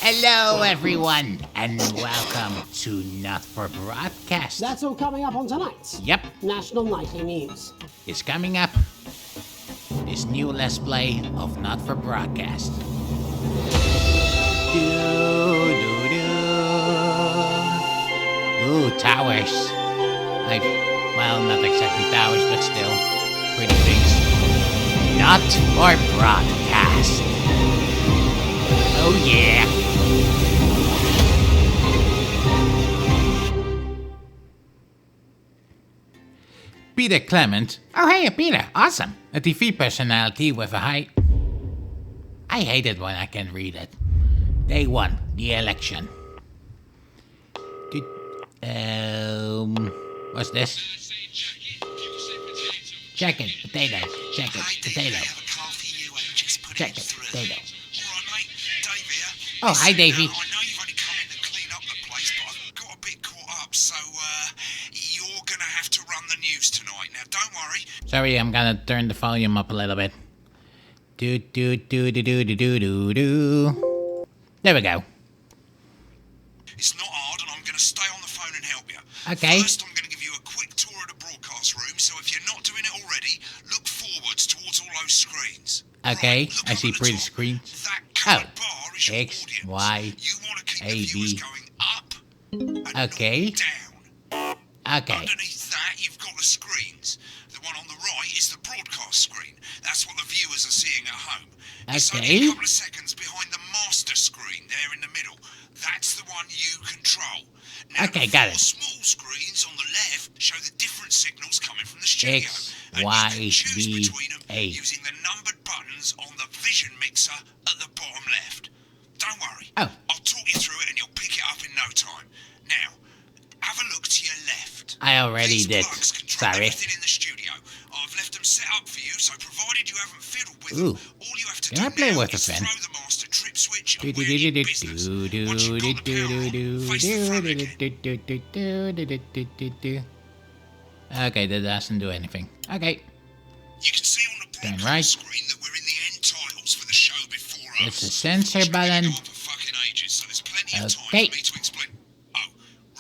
Hello, everyone, and welcome to Not for Broadcast. That's all coming up on tonight's Yep, National Nightly News. it's coming up. This new Let's Play of Not for Broadcast. Ooh, towers. Well, not exactly towers, but still, pretty things. Not for Broadcast. Oh yeah. Peter Clement. Oh hey, Peter, awesome. A TV personality with a high... I hate it when I can't read it. Day 1, the election. What's this? Check it, potatoes. Check it, potato. Check it, potato. Oh, hi, Davey. I know you've only come in to clean up the place, but I've got a bit caught up, so you're gonna have to run the news tonight. Now, don't worry. Sorry, I'm gonna turn the volume up a little bit. Do. There we go. It's not hard, and I'm gonna stay on the phone and help you. Okay. First, I'm gonna give you a quick tour of the broadcast room, so if you're not doing it already, look forwards towards all those screens. Okay, Right, look I up see at the pretty top. screens. That coloured bar is your X, audience. Y, You want to keep A, the viewers B. going up and Okay. not down. Okay. Underneath that, you've got the screens. The one on the right is the broadcast screen. That's what the viewers are seeing at home. It's only Okay. a couple of seconds behind the master screen there in the middle. That's the one you control. Now, Okay, the got four it. small screens on the left show the different signals coming from the studio. X, and Y, you can choose B, between them A. using the numbered buttons on the vision mixer at the bottom left. Don't worry. Oh. I'll talk you through it and you'll pick it up in no time. Now, have a look to your left. I already These did. plugs control Sorry. everything in the studio. I've left them set up for you, so provided you haven't fiddled with Ooh. them, all you have to Can do I play now with a is fen? throw the master trip switch and we're in business. Once you've got the power on, face the front again. Okay, that doesn't do anything. Okay, You can see on the Turn broadcast right. screen that we're in the end titles for the show before us. it's a sensor Which can button. go on for fucking ages, so there's plenty of time Okay. for me to explain. Oh,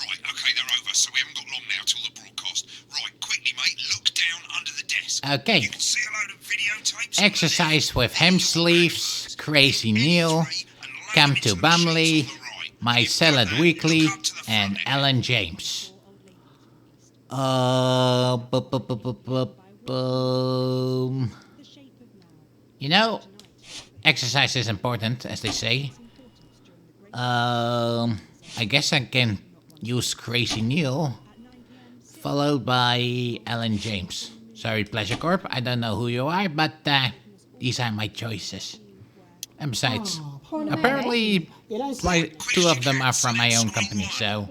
right, okay, they're over, so we haven't got long now till the broadcast. Right, quickly, mate, look down under the desk. Okay. You can see a load of videotapes. on the Exercise left. with hem sleeves, Crazy Neil, Come to Bumley, My Salad Weekly, and Alan James. You know, exercise is important, as they say. I guess I can use Crazy Neil, followed by Alan James. Sorry, Pleasure Corp, I don't know who you are, but these are my choices. And besides, apparently, two of them are from my own company, so...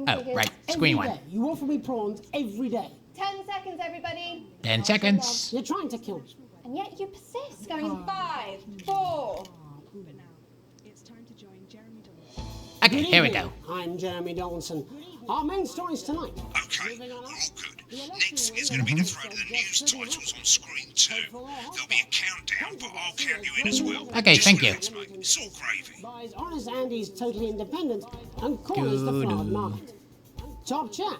Oh, right, screen one. You offer me prawns every day. 10 seconds, everybody. 10 seconds. You're trying to kill me. And yet you persist, going in 5, 4. Okay, here we go. I'm Jeremy Donaldson. Our main stories tonight. Okay, we're all good. Next is going to be the throw to the news titles on screen 2. There'll be a countdown, but I'll count you in as well. Okay, Just thank you. relax, mate. It's all gravy. Buys Honest Andy's Totally Independent and corners the fraud market. Top chat.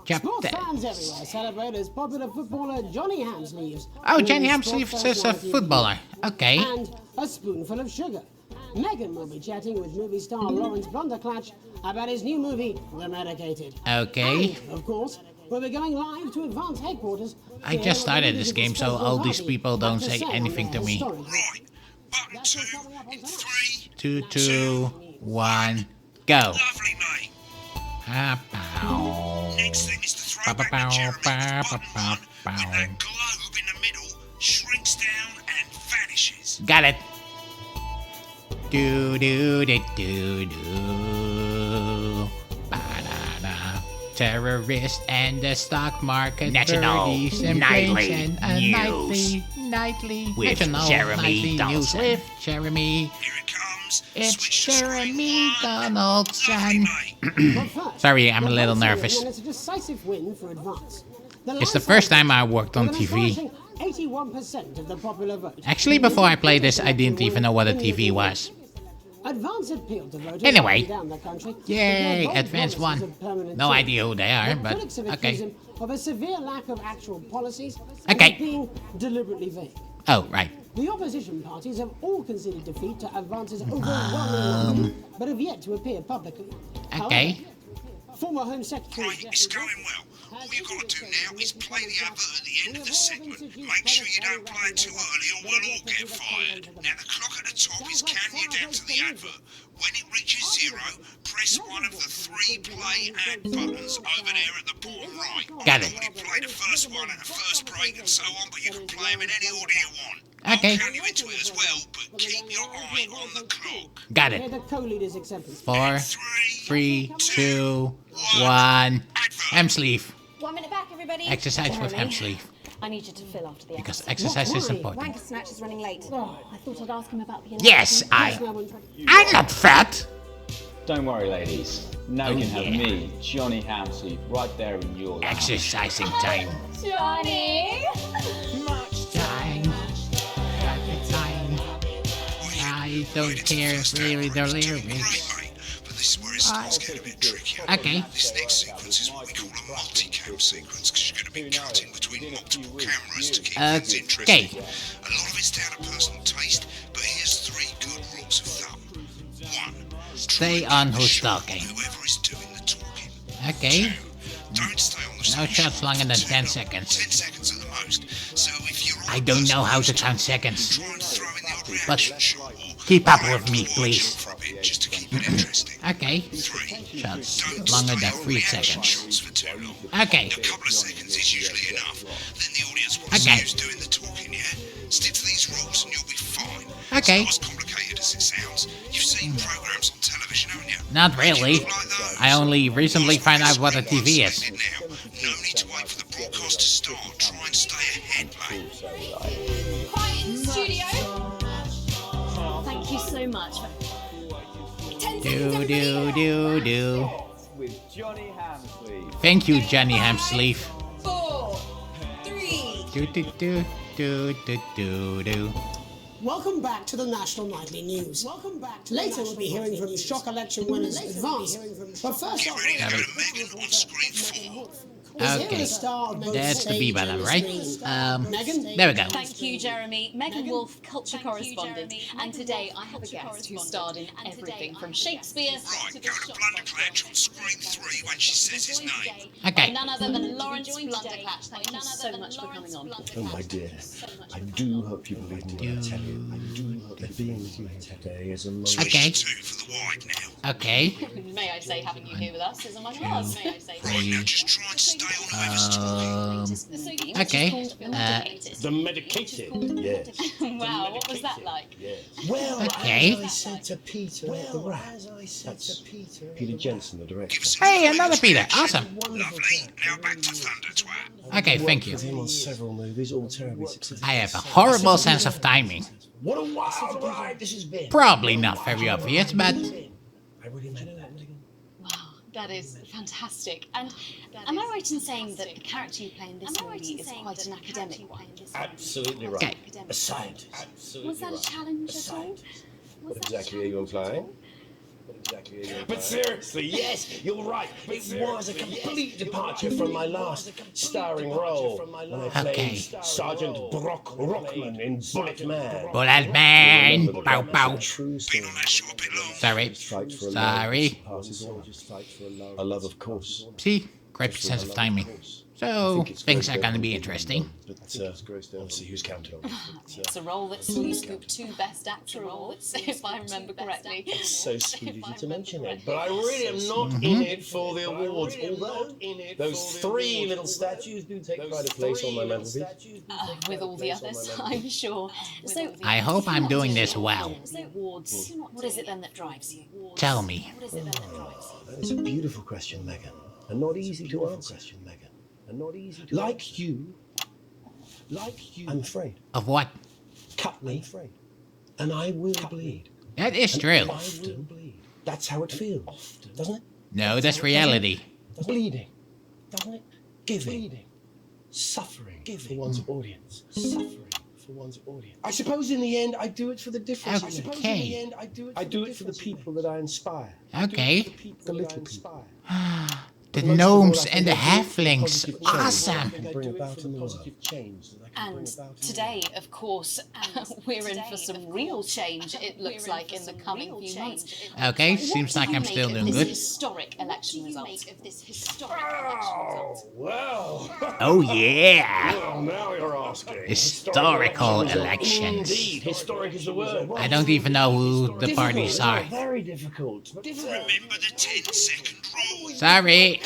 Chap Sports that. fans everywhere celebrate as popular footballer Johnny Hamsleeves. Oh, Johnny wins Hamsleeves Sports is a Personality of the footballer. Okay. And a spoonful of sugar. Megan will be chatting with movie star Lawrence Blunderclatch about his new movie, The Medicated. Okay. And, of course, we'll be going live to Advance Headquarters. I just started this game, so all these people don't say anything to me. Right, button 2 in 3, 2, 2, 1, go. Lovely, mate. Pow. Next thing is the throwback to Jeremy's button 1, when that globe in the middle shrinks down and vanishes. Got it. Do do do do do. Ba-da-da. Terrorist and the stock market. National birdies and Nightly brains and a News. nightly With national Jeremy nightly news Donaldson. with Jeremy. Here it comes. It's Switch to screen Jeremy 1. Donaldson. Lovely, mate. But first, Sorry, I'm a we're little racing, nervous. and it's a decisive win for Advance. It's the first time I worked on With an TV. astonishing 81% of the popular vote. Actually, before I played this, I didn't even know what a TV was. Advance appealed to voters Anyway. up and down the country. Yay, Bold Advance promises won. of permanent No change. idea who they are, but Critics have accused okay. him of a severe lack of actual policies Okay. and of being deliberately vague. Oh, right. The opposition parties have all conceded defeat to Advance's overwhelming number, but have yet to appear publicly. Okay. However, former Home Secretary Right, it's going well. All you've got to do now is play the advert at the end of the segment. Make sure you don't play it too early or we'll all get fired. Now, the clock at the top is counting you down to the advert. When it reaches 0, press one of the 3 play ad buttons over there at the bottom right. Got it. You normally play the first one and the first break and so on, but you can play them in any order you want. Okay. I'll count you into it as well, but keep your eye on the clock. Got Hear it. the co-leader's acceptance. 4, 3, 3, 2, 1. Ham sleeve. 1 minute back, everybody. Exercise with ham sleeve. I need you to fill after the Because episode. exercise is Why? important. Wanker Snatch is running late. I thought I'd ask him about the Yes, I'm not fat. Don't worry, ladies. Now you can have yeah. me, Johnny Hamsleep, right there in your lap. Exercising time. Johnny! Much time. Got the time. I don't care if really the lyrics. Great, mate, but this is where it starts getting a bit trickier. Okay. This next sequence is what we call a multi-cam sequence, because you're going to be cutting between multiple cameras to keep things interesting. Okay. A lot of it's down to personal taste, but here's 3 good rules of thumb. 1. Stay on who's talking. Whoever is doing the talking. Okay. 2. Don't stay on the No stage shots longer than 10 too long. seconds. 10 seconds at the most. So if you're I don't know how to count seconds. try and throw in the odd But reaction shot or keep up grab with me, the please. shot for a bit, just to keep it interesting. Okay. 3. Shots Don't longer stay than on 3 reaction seconds. shots for too long. Okay. A couple of seconds is usually enough. Then the audience will see Okay. who's doing the talking, yeah? Stick to these rules and you'll be fine. Okay. It's not as complicated as it sounds. You've seen programs on television, haven't you? Not really. Look like those. I only recently found out what a TV is. Splendid now. No need to wait for the broadcast to start. Try and stay ahead, mate. Quiet in the studio. Thank you so much. 10 seconds, Do, everybody. do, do, do. With Johnny Hamsleep. Thank you, Johnny Hamsleeve. 4, 3. Do, do, do, do, do, do, do. Welcome back to the National Nightly News. Later we'll be hearing from shock election winners Advance. But first Get up, ready to go to Megan on screen 4. Okay. That's the B button, right? Megan? There we go. Thank you, Jeremy. Megan Wolf, culture correspondent. And today I have a guest who starred in everything from Shakespeare Right, to go the to Blunderclatch on screen 3 when she says his name. Okay. None other than Lawrence Blunderclatch. Thank you so much for coming on. Oh, my dear, I do hope you believe me when I tell you. I do hope that being with you today is a moment. Okay. 2 for the wide now. Okay. May I say having you here with us is on my cards. May I say. Right, now just try and stay on whoever's talking. Okay. The medicated, yes. Wow, what was that like? Well, Okay. as I said to Peter at the Rat, that's Peter Jensen, the director. Give us Hey, a another Peter. Awesome. Lovely. Now back to Thunder Twat. Okay, thank you. With him on several movies, all terribly successful. I have a horrible sense of timing. What a wild ride this has been. Probably not very obvious, but I really meant that, Megan. Wow, that is fantastic. And am I right in saying that the character you play in this movie is quite an academic one? Absolutely right. Okay. A scientist. Absolutely Was that a challenge at all? What exactly are you implying? But seriously, yes, you're right. It was a complete departure from my last starring role when I played Okay. Sergeant Brock Rockman in Bullet Man. Bullet Man. Remember the Bow, guy bow. who's a true Been story. on that show a bit long. Sorry. Fight for a Sorry. love, passes all. A love, of course. See? Great sense of timing. So, things are gonna be interesting. But obviously, who's counting on it? It's a role that Sully scooped 2 Best Actor awards, if I remember correctly. It's so sweet of you to mention it. But I really am not in it for the awards, although those 3 little statues do take pride of place on my mantelpiece. With all the others, I'm sure. So, I hope I'm doing this well. awards. What is it then that drives you? Tell me. That is a beautiful question, Megan. And not easy to answer. Like you, I'm afraid. Of what? Cut me, and I will bleed. That is true. I will bleed. That's how it feels, doesn't it? No, that's reality. Bleeding, doesn't it? Giving, suffering for one's audience, suffering for one's audience. I suppose in the end, I do it for the difference. I suppose in Okay. the end, I do it for the people that I inspire. Okay. The little people. The Most of all, gnomes I and think the I do it for halflings. positive change Awesome. that I can bring about in the world. And today, of course, we're in for some real change, it looks like, in the coming few months. Okay, seems like I'm still doing good. Historic election result. Oh, well. Oh yeah! Well, now you're asking. Historical elections. Indeed, historic is the word. I don't even know who the parties are. Very difficult. Remember the 10-second rule. Sorry.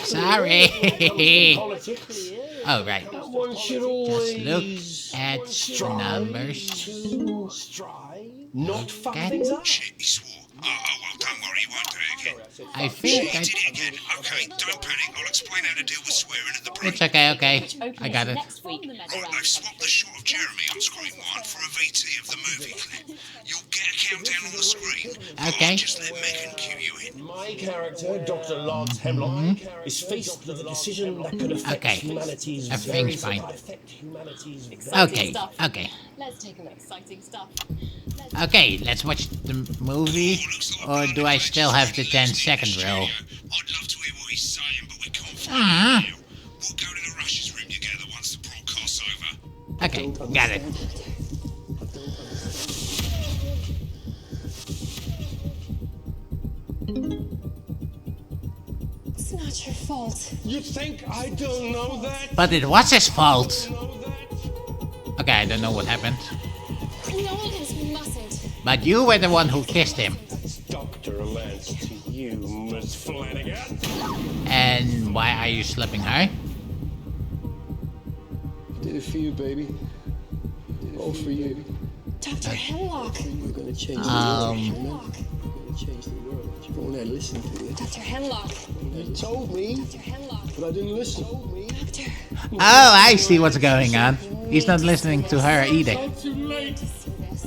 Politics. Oh, right. One should Just always look at the strive numbers. to strive, not fuck Okay. things up. Shit, he swore. Oh, well, don't worry, he won't do it again. I Shit, think he I... did it again. Okay, don't panic. I'll explain how to deal with swearing at the break. It's okay. I got it. Next week, Right, I've swapped the shot of Jeremy on screen 1 for a VT of the movie clip. You'll get a countdown on the screen. Okay. Just let Megan cue you in. My character, Dr. Lance Hemlock, is faced with a decision that could affect Okay. humanity's Everything's very- fine. affect humanity's Okay. let's take a look. Exciting stuff. Okay, let's watch the movie. Or do I still have the 10-second rule? I'd love to hear what he's saying, but we can't find Ah. him now. We'll go to the Rush's room together once the broadcast's over. Okay, got it. It's not your fault. You think I don't know that? But it was his fault. Know that? Okay, I don't know what happened. Gnomes mustn't. But you were the one who kissed him. Dr. Lance to you, Miss Flanagan. And why are you slapping her? Did it for you, baby. All for you. Dr. Hemlock. We're gonna change the Um, world. We're gonna change the world. You won't let listen to you. Dr. Hemlock. You told me, Dr. Hemlock. but I didn't listen. Doctor. Oh, I see what's going on. He's not listening to her either. Too late. See this.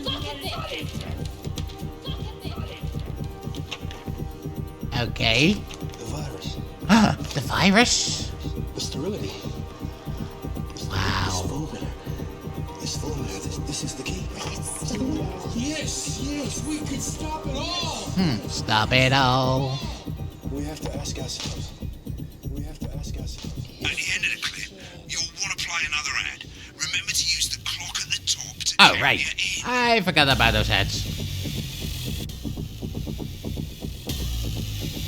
Look at this. Okay. The virus. The virus? The sterility. Wow. This formula. This is the key. Yes, we can stop it all. Stop it all. We have to ask ourselves. At the end of the clip, you'll want to play another ad. Remember to use the clock at the top to Oh, carry right. it in. I forgot about those ads.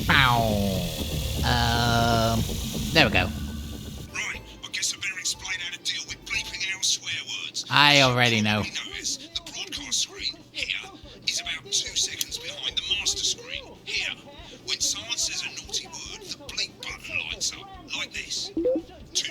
Bow. There we go. Right, I guess I better explain how to deal with bleeping out swear words. I already know. You notice the broadcast screen here is about 2 seconds behind the master screen here. When someone says a naughty word, the bleep button lights up like this. 2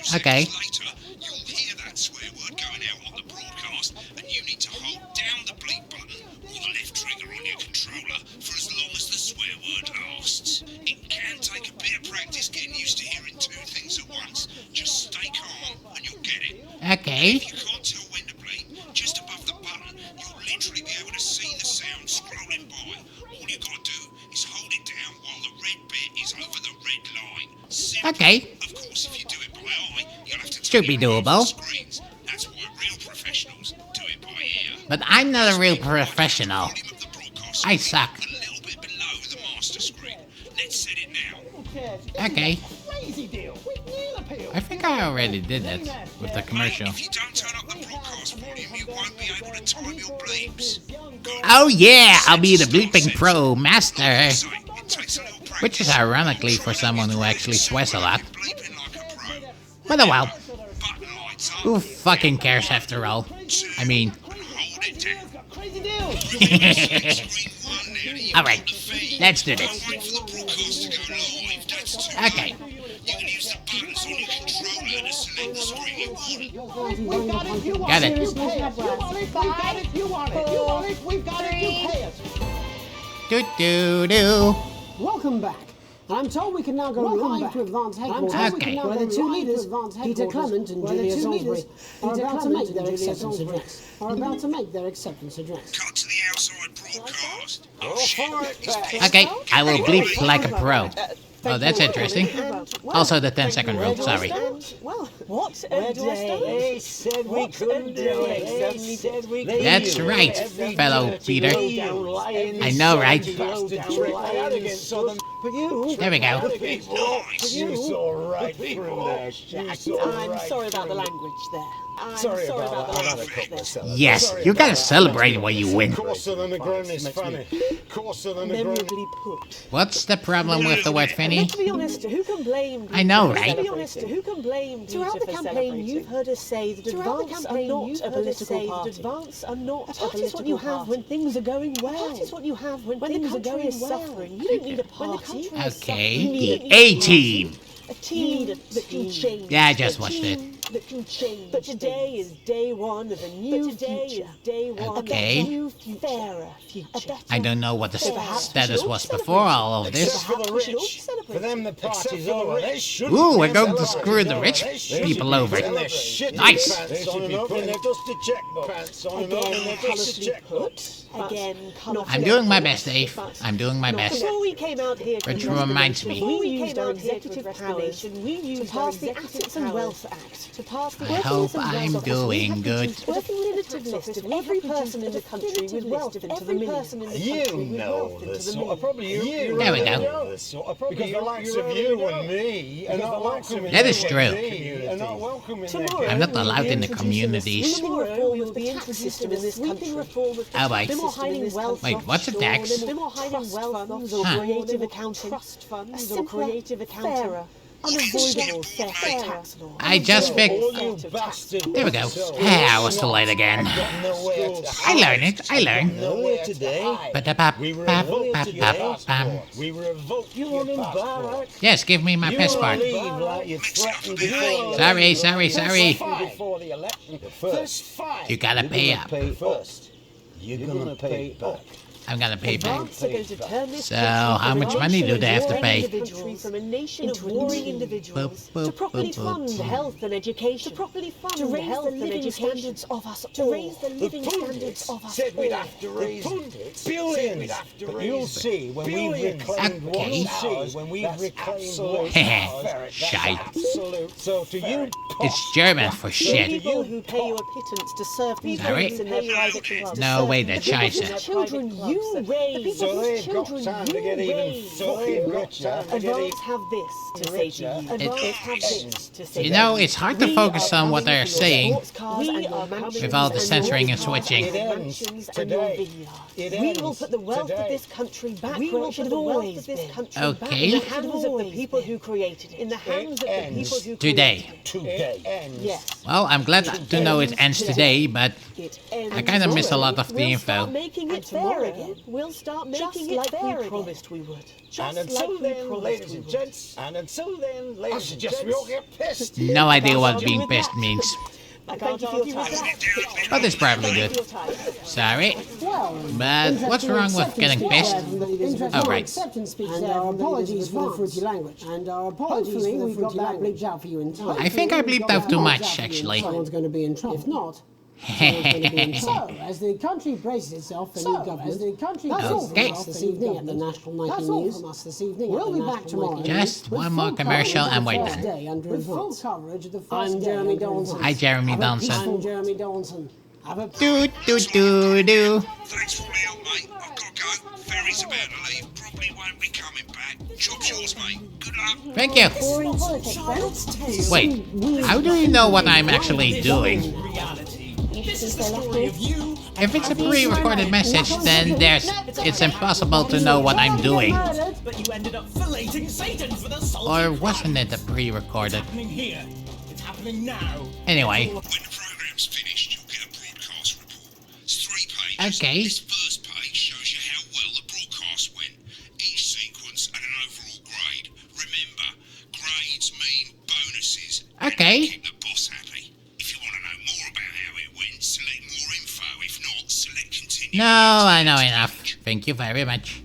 seconds Okay. later, you'll hear that swear word going out on the broadcast, and you need to hold down the bleep button or the left trigger on your controller for as long as the swear word lasts. It can take a bit of practice getting used to hearing 2 things at once. Just stay calm and you'll get it. Okay. If you can't tell when to bleep, just above the button, you'll literally be able to see the sound scrolling by. All you gotta do is hold it down while the red bit is over the red line. Simple. Okay. Of course, if you do it by eye, you'll have to Should take be your eye off doable. the screens. That's why real professionals do it by ear. But I'm not a real professional. Volume of the broadcast I screen suck. A little bit below the master screen. Let's set it now. Okay. I think I already did that with the commercial. If you don't turn up the broadcast volume, you won't be able to time your bleeps. Oh yeah, I'll be the bleeping pro master. So, it takes a little practice. Which is ironically for someone who actually swears a lot. Bleeping like a pro. But oh well. Button lights up. Who fucking cares after all? I mean, Hold it down. Screen 1 now. You've alright, got the feed. let's do Don't this. wait for the broadcast to go live. That's too Okay. late. You can use the buttons on your controller to select the screen you want. Got it. Do do do. Welcome back. I'm told we can now go live to Advanced Headquarters, Okay. where the two leaders, Peter Clement and Julia Salisbury, are about to make their acceptance address. Cut to the outside broadcast. Oh shit. Okay, I will bleep like a pro. Oh, that's interesting. Also the 10-second rule, sorry. Well, What a day. They said we couldn't do it. They said we couldn't. That's right, fellow Peter. I know, right? There we go. You saw right through there, Jack. I'm sorry about the language there. I'm sorry about the language there. Yes, you gotta celebrate when you win. Coarser than the grown is funny. Coarser than the grown. Memorably put. What's the problem with the word Finny? To be honest, who can blame Peter? I know, To right? be honest, who can blame Peter Throughout the for campaign, celebrating? you've heard us say that advance are not a political party. Advance are not a Party is what you political have when party. things are going well. Party is what you have when the things are country going is well. suffering. You don't need a party. Okay, the A-Team. A team that can change. Yeah, I just watched it. That can change. But today is day one of a new future. Okay. A new, fairer future. I don't know what the status was before all of this. For the rich. For them, the party's over. They should. Ooh, we're going to screw the rich people over. Nice. They should be putting their dusty checkbook. Again, colourfully put. Again, I'm doing my best, Dave. I'm doing my best. Before we came out here to Which reminds me, we used our executive powers to pass the Assets and Wealth Act. To pass the I hope I'm doing good. working limited list of every person in the country with wealth into the millions. You know this sort of probably you. There we go. This sort of because the likes of you and me are not welcome in That is true. are not welcome in their I'm not allowed in the communities. Tomorrow will be introduced in this country. Oh, wait. Wait, what's a tax? Hiding wealth funds or Huh. creative accounting. Trust funds or creative accounting. Unavoidable theft tax law. I just fixed... you bastards. There we go. Ah, I was too late again. I learn it. I learn. Nowhere today. Ba-da-bap, We were bap, revolt bap, your bap, passport. bam. We revolt your passport. Yes, give me my You passport. leave like you threatened before. Sorry. Before the election. First fight. You gotta pay up. First. You're gonna pay it back. I'm gonna pay back. Advance are going to turn this So, country how from a much money nation do of they have to warring pay? individuals From a nation of warring individuals Boop, to boop, properly boop, fund boop. health and education. To properly fund to raise health the living standards of us all. To raise the living standards of us Said we'd all. have to raise billions. But you'll see when we've reclaimed Okay. what's ours, when we've reclaimed what's Heh, ours, that's shite. absolute. So to you, It's German for shit. People who pay you a pittance to serve people Sorry? in their private clubs. No way, that's The scheiße. children you raise. so they've got time to get even fucking richer. Advance have this to say to you. Advance have this to say You to know, it's hard to focus on what they're saying with all the censoring and switching. It ends today. It We ends will put the wealth of today. this country back where it should have always been. Okay. In the hands of the people who created it. In the hands of the people who Today. Today. Ends. Yes. Well, I'm glad to know it ends today, but It ends I kind of missed a lot of the We'll info. start making it fair again. We'll start making it fair again. Promised we would. And until then, ladies and gents, I suggest we all get pissed. No idea what being pissed means. Thank you for your time. But it's probably good. Sorry. But what's wrong with getting pissed? Oh, right. And our apologies for the fruity language. And our apologies for the fruity language. Out for you in time. I think I bleeped out too much, actually. Someone's going to be in trouble. If not, someone's going to be in trouble. As the country braces itself for new government, that's all from Okay. us this evening at the National Nightly News. From us this evening. We'll be back tomorrow. Just one more commercial and we're done. With full coverage of the I'm Jeremy Donaldson. Hi, Jeremy Donaldson. I'm Jeremy Donaldson. Have a Do, do, do, do. Thanks for all the help, mate. I've got to go. Ferry's about to leave. Probably won't be coming back. Job's yours, mate. Good luck. Thank you. Wait, how do you know what I'm actually doing? If it's a pre-recorded message, then it's impossible to know what I'm doing. But you ended up filleting Satan for the soul. Or wasn't it a pre-recorded? Happening here. It's happening now. Anyway, When the programme's finished, you'll get a broadcast report. It's 3 pages. okay. This first page shows you how well the broadcast went. Each sequence and an overall grade. Remember, grades mean bonuses. Okay. Keep the boss happy. If you want to know more about how it went, select more info. If not, select continue. No, I know enough. Thank you very much.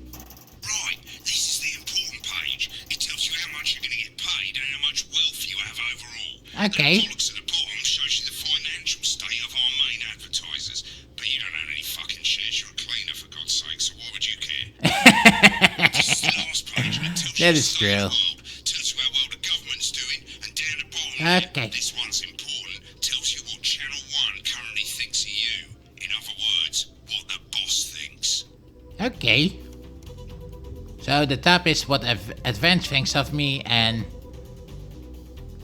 Right, this is the important page. It tells you how much you're going to get paid and how much wealth you have overall. Okay. The bollocks at the bottom shows you the financial state of our main advertisers. But you don't own any fucking shares. You're a cleaner, for God's sake, so why would you care? This is the last page, and it tells you That the is state of true. the world, tells you how well the government's doing, and down the bottom there, Okay. this one Okay. So the top is what Advance thinks of me, and...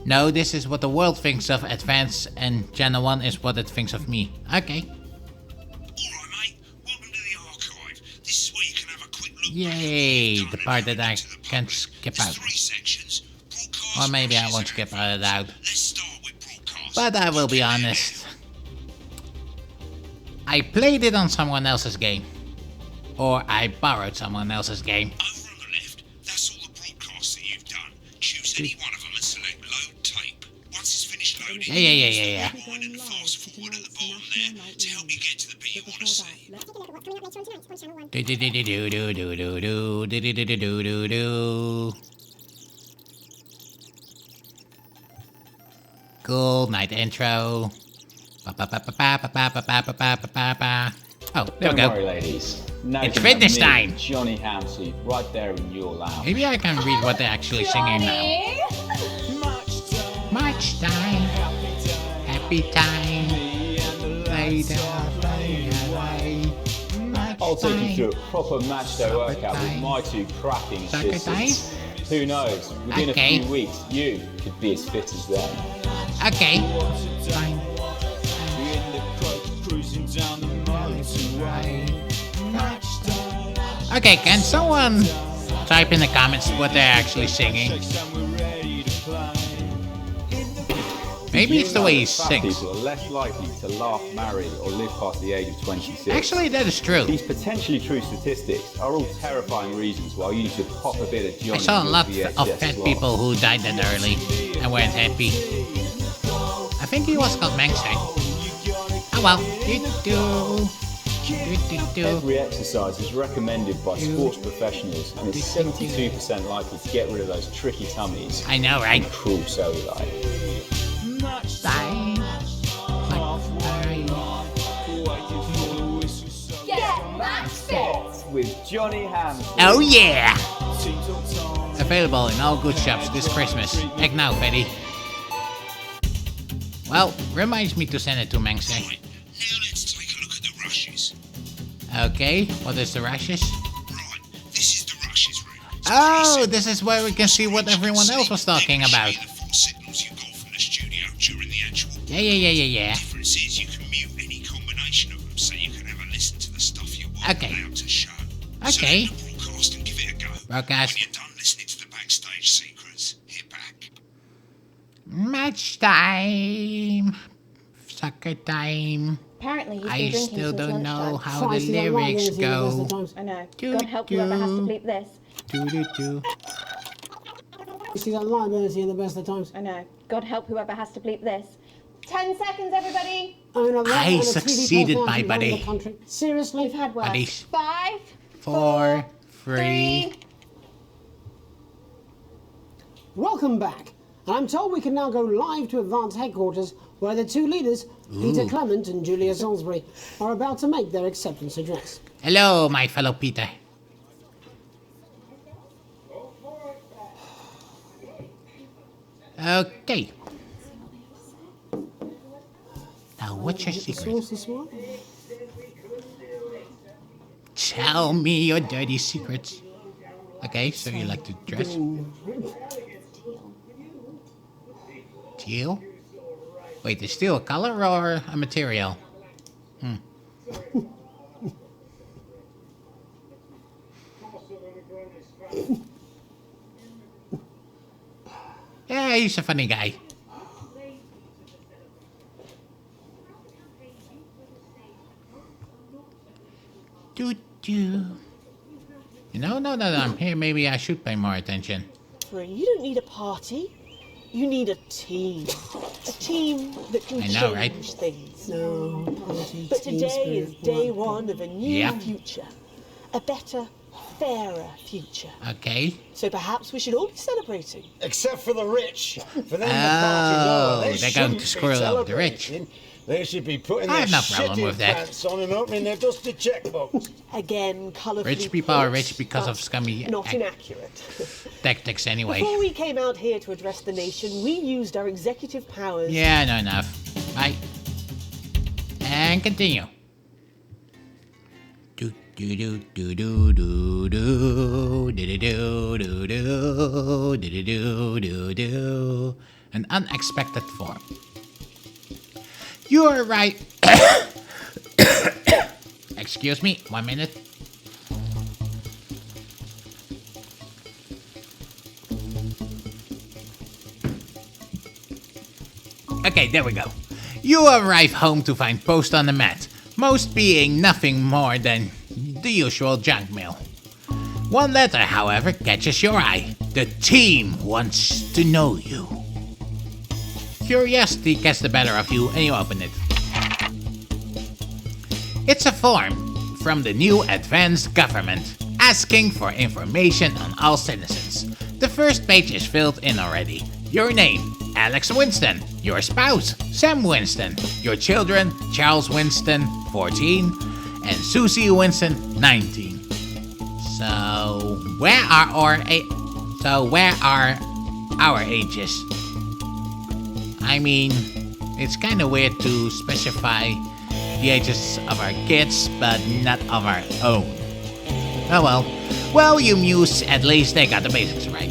No, this is what the world thinks of Advance, and Channel 1 is what it thinks of me. Okay. Alright, mate. Welcome to the archive. This is where you can have a quick look. Yay, the part that I can't skip out. 3 sections. Broadcast, Or maybe I rushes, won't and skip advert. it out. Let's start with broadcast. But I will be honest. I played it on someone else's game. Or I borrowed someone else's game. Over on the left, that's all the broadcasts that you've done. Choose any one of them and select load tape. Once it's finished loading, Yeah. rewind and fast forward at the bottom there to help you get to the bit you want to see. Do. Cool night intro. Oh, there we Don't worry, go. ladies. Now It's you can have fitness me, time. Johnny Hamsey, right there in your lounge. Maybe I can read what they're actually singing now. Much time, happy time, later, I'll take you through a proper match day workout with my 2 cracking Soccer assistants. Who knows? Within Okay. a few weeks, you could be as fit as them. Okay. Fine. Okay, can someone type in the comments what they're actually singing? Maybe it's the way he Fat sings. people are less likely to laugh, marry, or live past the age of 26. Actually, that is true. These potentially true statistics are all terrifying reasons why you should pop a bit of Johnny I saw a in your lot VHS of fat slot. people who died that early and weren't happy. I think he was called Mengse. Oh well. Every exercise is recommended by sports professionals and is 72% likely to get rid of those tricky tummies I know, right? and cruel cellulite. Get match fit. With Johnny Hamsey. Oh yeah! Available in all good shops this Christmas. Act now, Betty. Well, reminds me to send it to Mengse. Right, now let's take a look at the rushes. Okay, what is the rashes? Right, this is the rushes room. It's Oh, pretty this is where we can see what everyone else was talking about. The full signals you got from the studio during the actual Yeah. difference is you can mute any combination of them, so you can have a listen to the stuff you weren't Okay. allowed to show. Okay. Select the broadcast and give it a go. Broadcast. When you're done listening to the backstage secrets, hit back. Match time. Soccer time. Apparently he's I been drinking still since don't know lunchtime. how the Christ, he's online lyrics again, the best go. of times. I know. Do, God help whoever has to do. bleep this. Do. She's got liability in the best of times. I know. God help whoever has to bleep this. 10 seconds, everybody. I mean, that I and a TV succeeded, my personality running buddy. the country. Seriously? We've had worse. Buddies. 5, 4, 3. 3. Welcome back. And I'm told we can now go live to Advance headquarters where the 2 leaders, Peter Clement and Julia Salisbury, are about to make their acceptance address. Hello, my fellow Peter. Okay. Now, what's your secret? Source is what? Tell me your dirty secrets. Okay, so you like to dress? Teal? Wait, is teal a color or a material? Yeah, he's a funny guy. Do. No, I'm here. Maybe I should pay more attention. You don't need a party. You need a team. A team that can I know, change right? things. No, party, But team today is spirit, day right. one of a new Yep. future. A better, fairer future. Okay. So perhaps we should all be celebrating. Except for the rich. For them, the Oh, party's over. they're going to screw up the rich. celebrating. They should be putting I their have no problem shitty with that. pants on and opening their dusty checkbooks. Again, colourfully Rich people are put, rich because of but scummy not act- inaccurate. tactics anyway. Before we came out here to address the nation, we used our executive powers. Yeah, I know enough. Bye. And continue. Do do do do do do do do do do do do do do. An unexpected form. You are right. Excuse me, 1 minute. Okay, there we go. You arrive home to find post on the mat, most being nothing more than the usual junk mail. One letter, however, catches your eye. The team wants to know you. Curiosity gets the better of you and you open it. It's a form from the new advanced government asking for information on all citizens. The first page is filled in already. Your name, Alex Winston. Your spouse, Sam Winston. Your children, Charles Winston, 14, and Susie Winston, 19. So where are our ages? I mean, it's kind of weird to specify the ages of our kids, but not of our own. Oh well. Well, you muse, at least they got the basics right.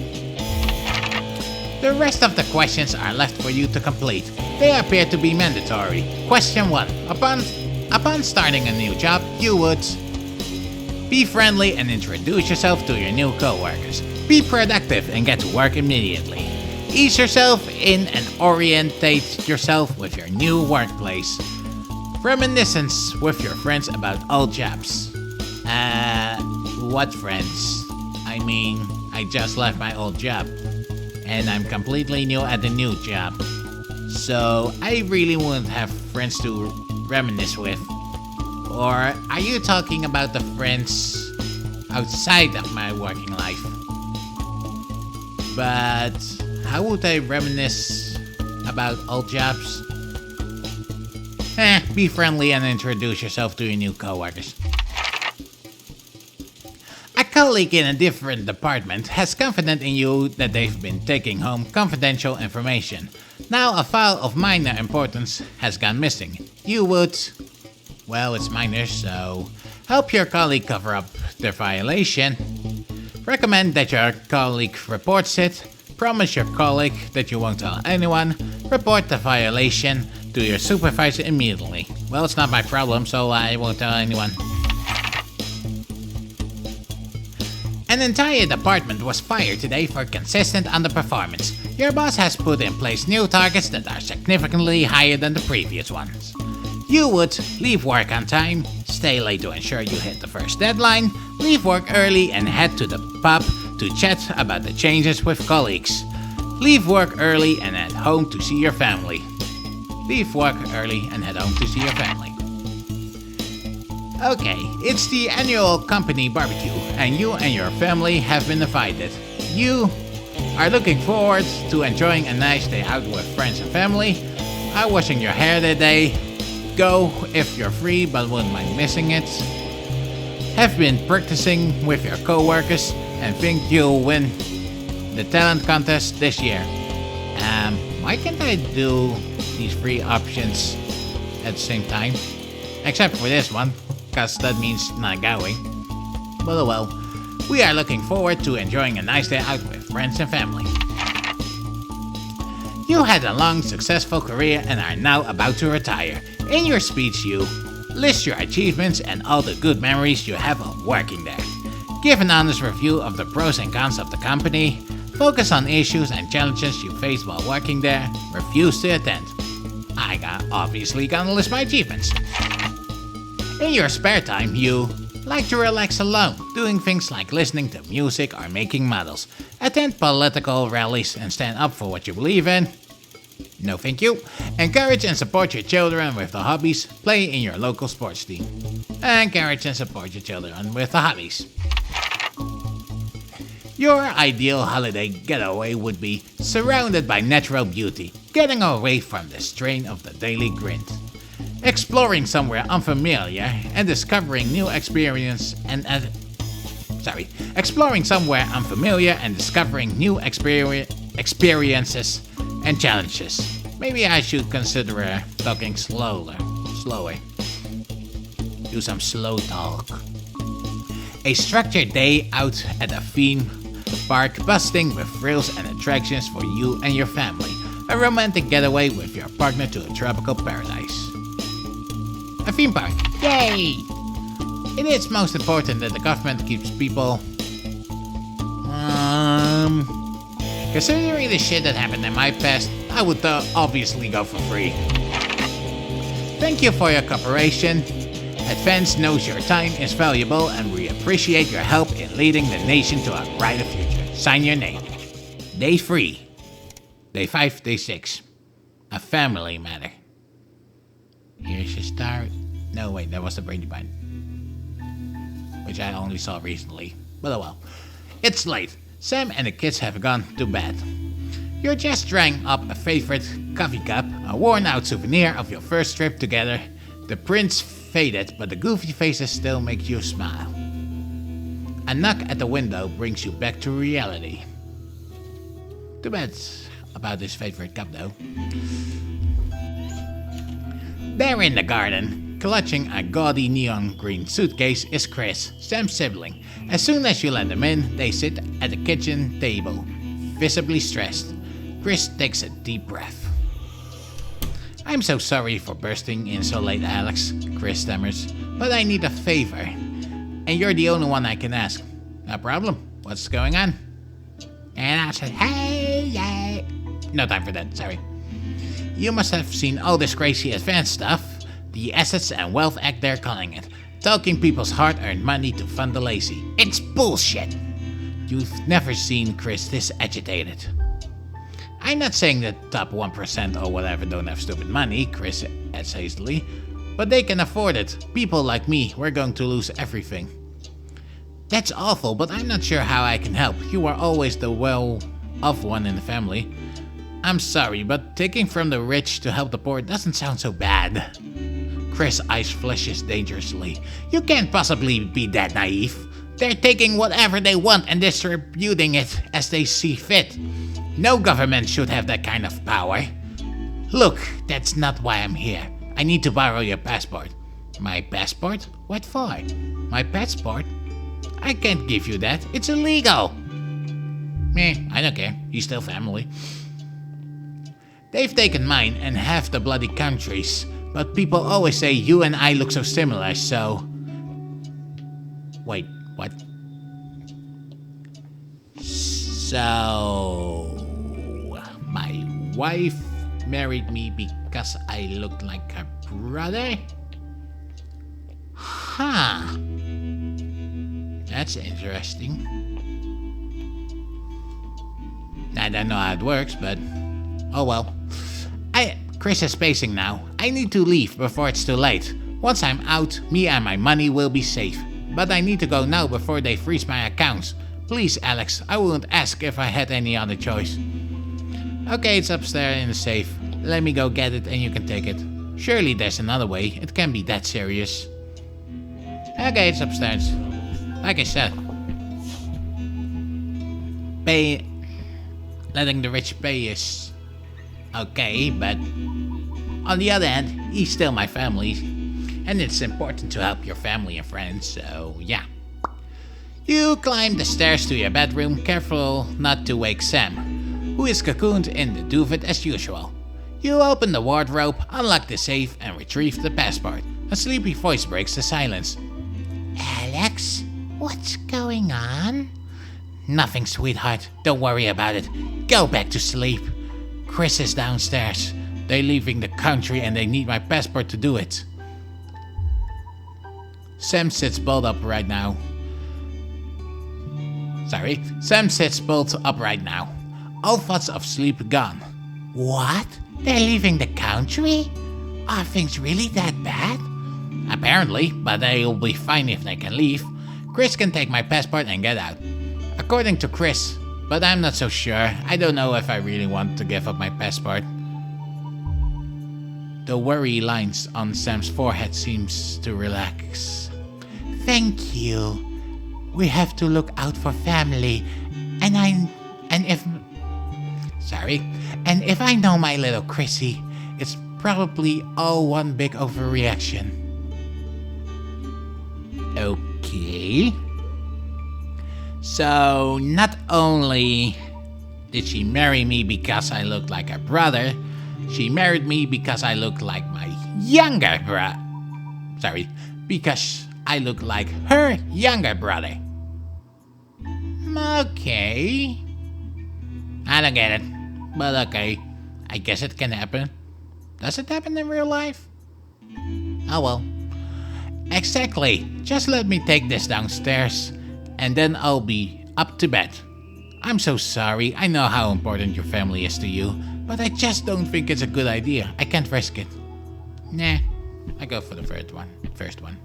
The rest of the questions are left for you to complete. They appear to be mandatory. Question 1. Upon starting a new job, you would be friendly and introduce yourself to your new co-workers. Be productive and get to work immediately. Ease yourself in and orientate yourself with your new workplace. Reminiscence with your friends about old jobs. What friends? I mean, I just left my old job. And I'm completely new at the new job. So I really wouldn't have friends to reminisce with. Or are you talking about the friends outside of my working life? But how would I reminisce about old jobs? Be friendly and introduce yourself to your new coworkers. A colleague in a different department has confidence in you that they've been taking home confidential information. Now a file of minor importance has gone missing. You would... well, it's minor, so... help your colleague cover up their violation. Recommend that your colleague reports it. Promise your colleague that you won't tell anyone. Report the violation to your supervisor immediately. Well, it's not my problem, so I won't tell anyone. An entire department was fired today for consistent underperformance. Your boss has put in place new targets that are significantly higher than the previous ones. You would leave work on time, stay late to ensure you hit the first deadline, leave work early and head to the pub to chat about the changes with colleagues. Leave work early and head home to see your family. Leave work early and head home to see your family. Okay, it's the annual company barbecue, and you and your family have been invited. You are looking forward to enjoying a nice day out with friends and family, are washing your hair today, go if you're free but wouldn't mind missing it, have been practicing with your co-workers, and think you'll win the talent contest this year. Why can't I do these 3 options at the same time? Except for this one, because that means not going. But oh well, we are looking forward to enjoying a nice day out with friends and family. You had a long, successful career and are now about to retire. In your speech, you list your achievements and all the good memories you have of working there. Give an honest review of the pros and cons of the company. Focus on issues and challenges you faced while working there. Refuse to attend. Obviously gonna list my achievements. In your spare time, you like to relax alone, doing things like listening to music or making models. Attend political rallies and stand up for what you believe in. No thank you. Encourage and support your children with the hobbies. Play in your local sports team. Encourage and support your children with the hobbies. Your ideal holiday getaway would be surrounded by natural beauty, getting away from the strain of the daily grind. Exploring somewhere unfamiliar and discovering new experiences and challenges. Maybe I should consider talking slower. Do some slow talk. A structured day out at a theme park busting with thrills and attractions for you and your family. A romantic getaway with your partner to a tropical paradise. A theme park. Yay! It is most important that the government keeps people... Considering the shit that happened in my past, I would obviously go for free. Thank you for your cooperation. Advance knows your time is valuable and we appreciate your help in leading the nation to a brighter future. Sign your name. Day 3. Day 5, Day 6. A family matter. Here's your star. No, wait, that was the Brady Bunch. Which I only saw recently. But oh well. It's late. Sam and the kids have gone to bed. You're just drying up a favorite coffee cup, a worn out souvenir of your first trip together. The prints faded, but the goofy faces still make you smile. A knock at the window brings you back to reality. Too bad about his favorite cup though. There in the garden, clutching a gaudy neon green suitcase, is Chris, Sam's sibling. As soon as you let them in, they sit at the kitchen table, visibly stressed. Chris takes a deep breath. I'm so sorry for bursting in so late, Alex, Chris stammers, but I need a favor. And you're the only one I can ask. No problem. What's going on? And I said, hey, yay. No time for that, sorry. You must have seen all this crazy advanced stuff. The Assets and Wealth Act they're calling it. Talking people's hard-earned money to fund the lazy. It's bullshit! You've never seen Chris this agitated. I'm not saying that top 1% or whatever don't have stupid money, Chris adds hastily, but they can afford it. People like me, we're going to lose everything. That's awful, but I'm not sure how I can help. You are always the well-off one in the family. I'm sorry, but taking from the rich to help the poor doesn't sound so bad. Chris' eyes flashes dangerously. You can't possibly be that naive. They're taking whatever they want and distributing it as they see fit. No government should have that kind of power. Look, that's not why I'm here. I need to borrow your passport. My passport? What for? My passport? I can't give you that. It's illegal. I don't care. You're still family. They've taken mine and half the bloody countries. But people always say you and I look so similar, so... Wait, what? So... My wife married me because I looked like her brother? Huh. That's interesting. I don't know how it works, but... Oh well. Chris is pacing now. I need to leave before it's too late. Once I'm out, me and my money will be safe. But I need to go now before they freeze my accounts. Please, Alex, I wouldn't ask if I had any other choice. Okay, it's upstairs in the safe. Let me go get it and you can take it. Surely there's another way. It can't be that serious. Okay, it's upstairs. Like I said. Letting the rich pay is... okay, but on the other hand, he's still my family, and it's important to help your family and friends, so yeah. You climb the stairs to your bedroom, careful not to wake Sam, who is cocooned in the duvet as usual. You open the wardrobe, unlock the safe, and retrieve the passport. A sleepy voice breaks the silence. Alex, what's going on? Nothing, sweetheart. Don't worry about it. Go back to sleep. Chris is downstairs. They're leaving the country and they need my passport to do it. Sam sits bolt upright now. All thoughts of sleep gone. What? They're leaving the country? Are things really that bad? Apparently, but they'll be fine if they can leave. Chris can take my passport and get out. According to Chris, but I'm not so sure. I don't know if I really want to give up my passport. The worry lines on Sam's forehead seems to relax. Thank you. We have to look out for family. And if I know my little Chrissy, it's probably all one big overreaction. Okay. So, not only did she marry me because I look like her brother, she married me because I look like my younger brother. Sorry, because I look like her younger brother. Okay. I don't get it, but okay. I guess it can happen. Does it happen in real life? Oh well. Exactly. Just let me take this downstairs, and then I'll be up to bed. I'm so sorry. I know how important your family is to you, but I just don't think it's a good idea. I can't risk it. Nah, I go for the first one.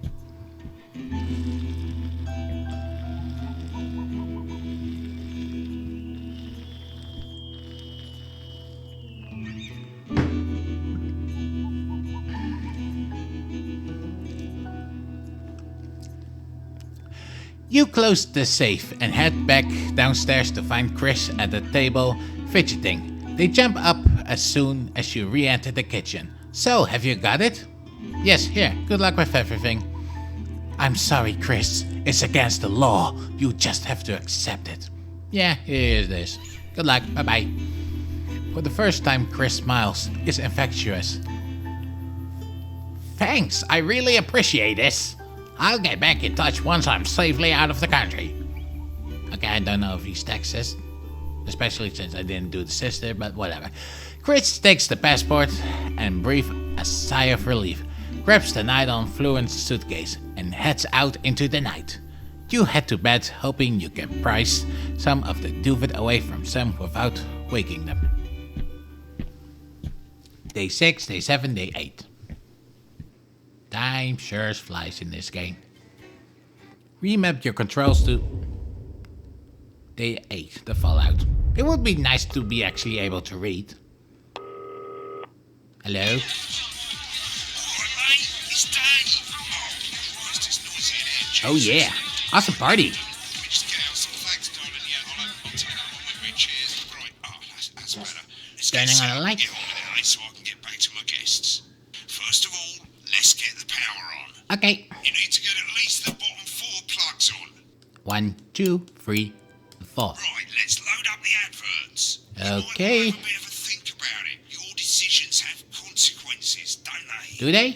You close the safe and head back downstairs to find Chris at the table, fidgeting. They jump up as soon as you re-enter the kitchen. So, have you got it? Yes, here. Good luck with everything. I'm sorry, Chris. It's against the law. You just have to accept it. Yeah, here it is. Good luck. Bye-bye. For the first time, Chris smiles. It's infectious. Thanks. I really appreciate this. I'll get back in touch once I'm safely out of the country. Okay, I don't know if he's Texas, especially since I didn't do the sister, but whatever. Chris takes the passport and breathes a sigh of relief, grabs the nylon fluent suitcase, and heads out into the night. You head to bed, hoping you can prise some of the duvet away from Sam without waking them. Day 6, Day 7, Day 8. Time sure flies in this game. Remap your controls to Day 8, the Fallout. It would be nice to be actually able to read. Hello? Oh yeah, awesome party. Turning on the light. So I can get back to my guests. First of all, let's get the power on. Okay. You need to get at least the bottom 4 plugs on. 1, 2, 3, 4. Right, let's load up the adverts. Okay. You might have a bit of a think about it. Your decisions have consequences, don't they? Do they?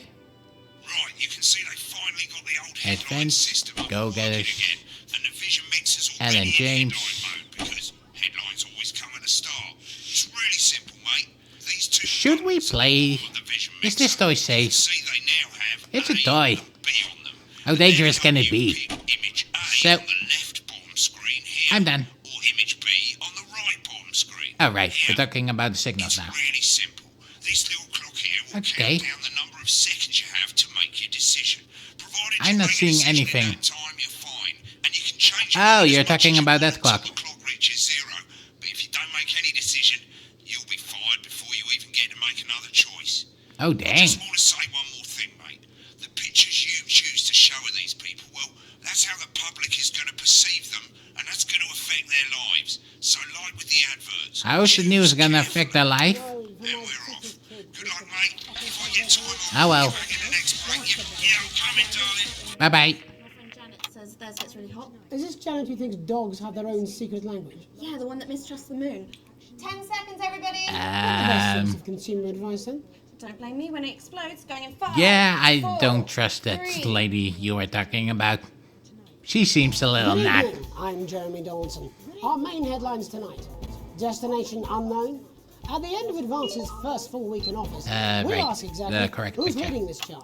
Right, you can see they finally got the old headline Advance, system up go and get working us. again, and the vision mixers already Alan in James. headline mode because headlines always come at the start. It's really simple, mate. These two Should we buttons play? on the vision Is this toy safe? see they now have It's a A toy. and B on them. How dangerous can it be? Image A So, on the left bottom screen here, I'm done. or image B on the right bottom screen. Alright, we're Here. talking about the signals It's now. really simple. This little clock here will Okay. count down the number of seconds you have to make your decision. Provided I'm you not make a seeing decision in anything. that time, you're fine. And you can change your Oh, mind as you're much talking as you about want that clock. until the clock reaches 0. But if you don't make any decision, you'll be fired before you even get to make another choice. Oh, I dang. just want to say one more thing, mate. The pictures you choose to show of these people, well, that's how the public is going to perceive them, and that's going to affect their lives. So, like with the adverts, How is the news gonna affect their life? and we're off. Good luck, mate. If I get time off, Oh well. back in the next break. Yeah, I'm coming, darling. Bye bye. Janet says theirs gets really hot. Is this Janet who thinks dogs have their own secret language? Yeah, the one that mistrusts the moon. 10 seconds, everybody. The best source of consumer advice then? Don't blame me when it explodes. Going in 5. Yeah, I 4, don't trust that 3. lady you were talking about. She seems a little Good nut. evening, I'm Jeremy Dawson. Our main headlines tonight. Destination unknown. At the end of Advance's first full week in office, we right. ask exactly The correct who's picture. leading this charge.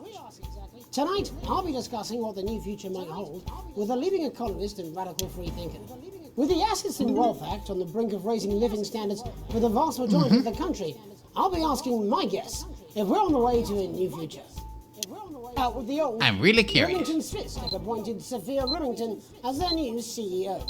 Tonight, I'll be discussing what the new future might hold with a leading economist and radical free thinker. With the Assets and Wealth Act on the brink of raising living standards for the vast majority of the country, I'll be asking my guess if we're on the way to a new future. Out with the old, I'm really curious. Remington's Fist have appointed Sophia Remington as their new CEO.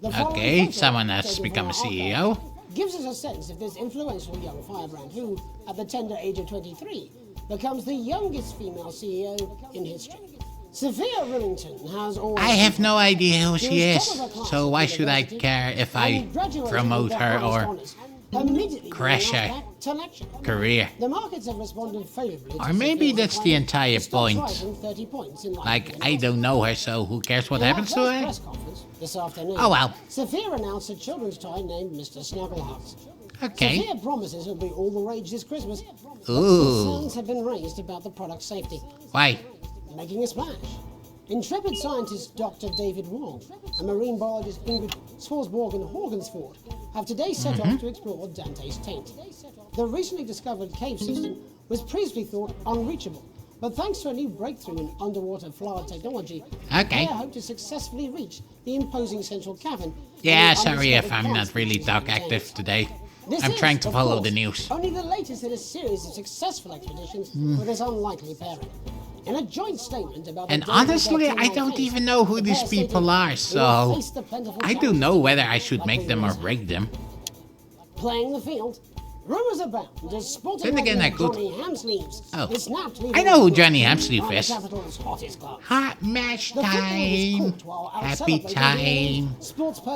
The following Okay, photo, someone has taken become a from our CEO. archive, gives us a sense of this influential young firebrand who, at the tender age of 23, becomes the youngest female CEO in history. Sophia Remington has always... I have no idea who she is, top of her class so at why should I university care if I and graduated promote with her the highest or honours. Immediately crash following her? that, career. The markets have responded favorably. Or maybe that's the entire point. 30 points in Like, I don't know her, so who cares what happens to her? Press conference this afternoon. Oh well. Sophia announced a children's toy named Mr. Snugglehearts. Okay. Sophia promises it'll be all the rage this Christmas. Ooh. Concerns have been raised about the product's safety. Why? Making a splash. Intrepid scientist Dr. David Wong and marine biologist Ingrid Swarsborg-Horgensford have today set off to explore Dante's taint. The recently discovered cave system was previously thought unreachable, but thanks to a new breakthrough in underwater flower technology, they hope to successfully reach the imposing central cavern. Yeah, sorry if I'm not really talk active today. I'm trying to follow the news. Only the latest in a series of successful expeditions for this unlikely pairing. In a joint statement about and honestly, I don't even know who these people are, so I don't know whether I should make them or break them. Playing the field, rumors abound as sporting Then again, I could. Johnny Hamsleeves is snapped I know who Johnny Hamsleeve is. Hottest club. Hot match time, happy time.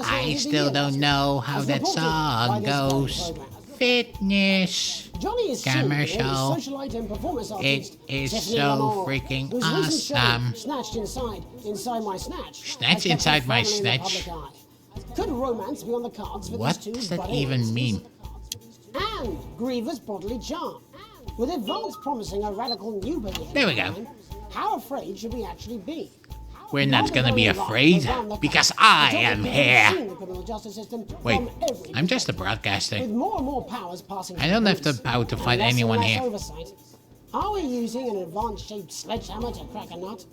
I still don't know how that song goes. Fitness commercial. It is so freaking awesome. Snatched inside my snatch. Snatch inside my snatch. Could romance be on the cards for What these two does that budding even actors? mean? And Griever's bodily charm. With advance promising a radical new position. There we go. How afraid should we actually be? We're not gonna be afraid because I am here. Wait, I'm just a broadcaster. With more and more powers passing I don't have the power to fight anyone here. Oversight. Are we using an advanced shaped sledgehammer to crack a nut?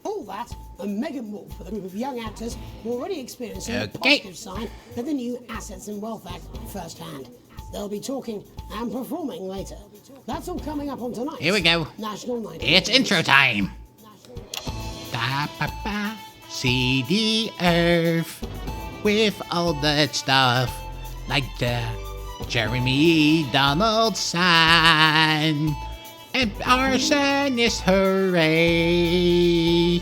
All that, a mega move for the group of young actors who already experiencing the positive side of the new Assets and Wealth Act firsthand. They'll be talking and performing later. That's all coming up on tonight. Here we go. National Night. It's intro time. Da, ba, ba. See the earth with all that stuff, like the Jeremy Donaldson and arsonist, hooray!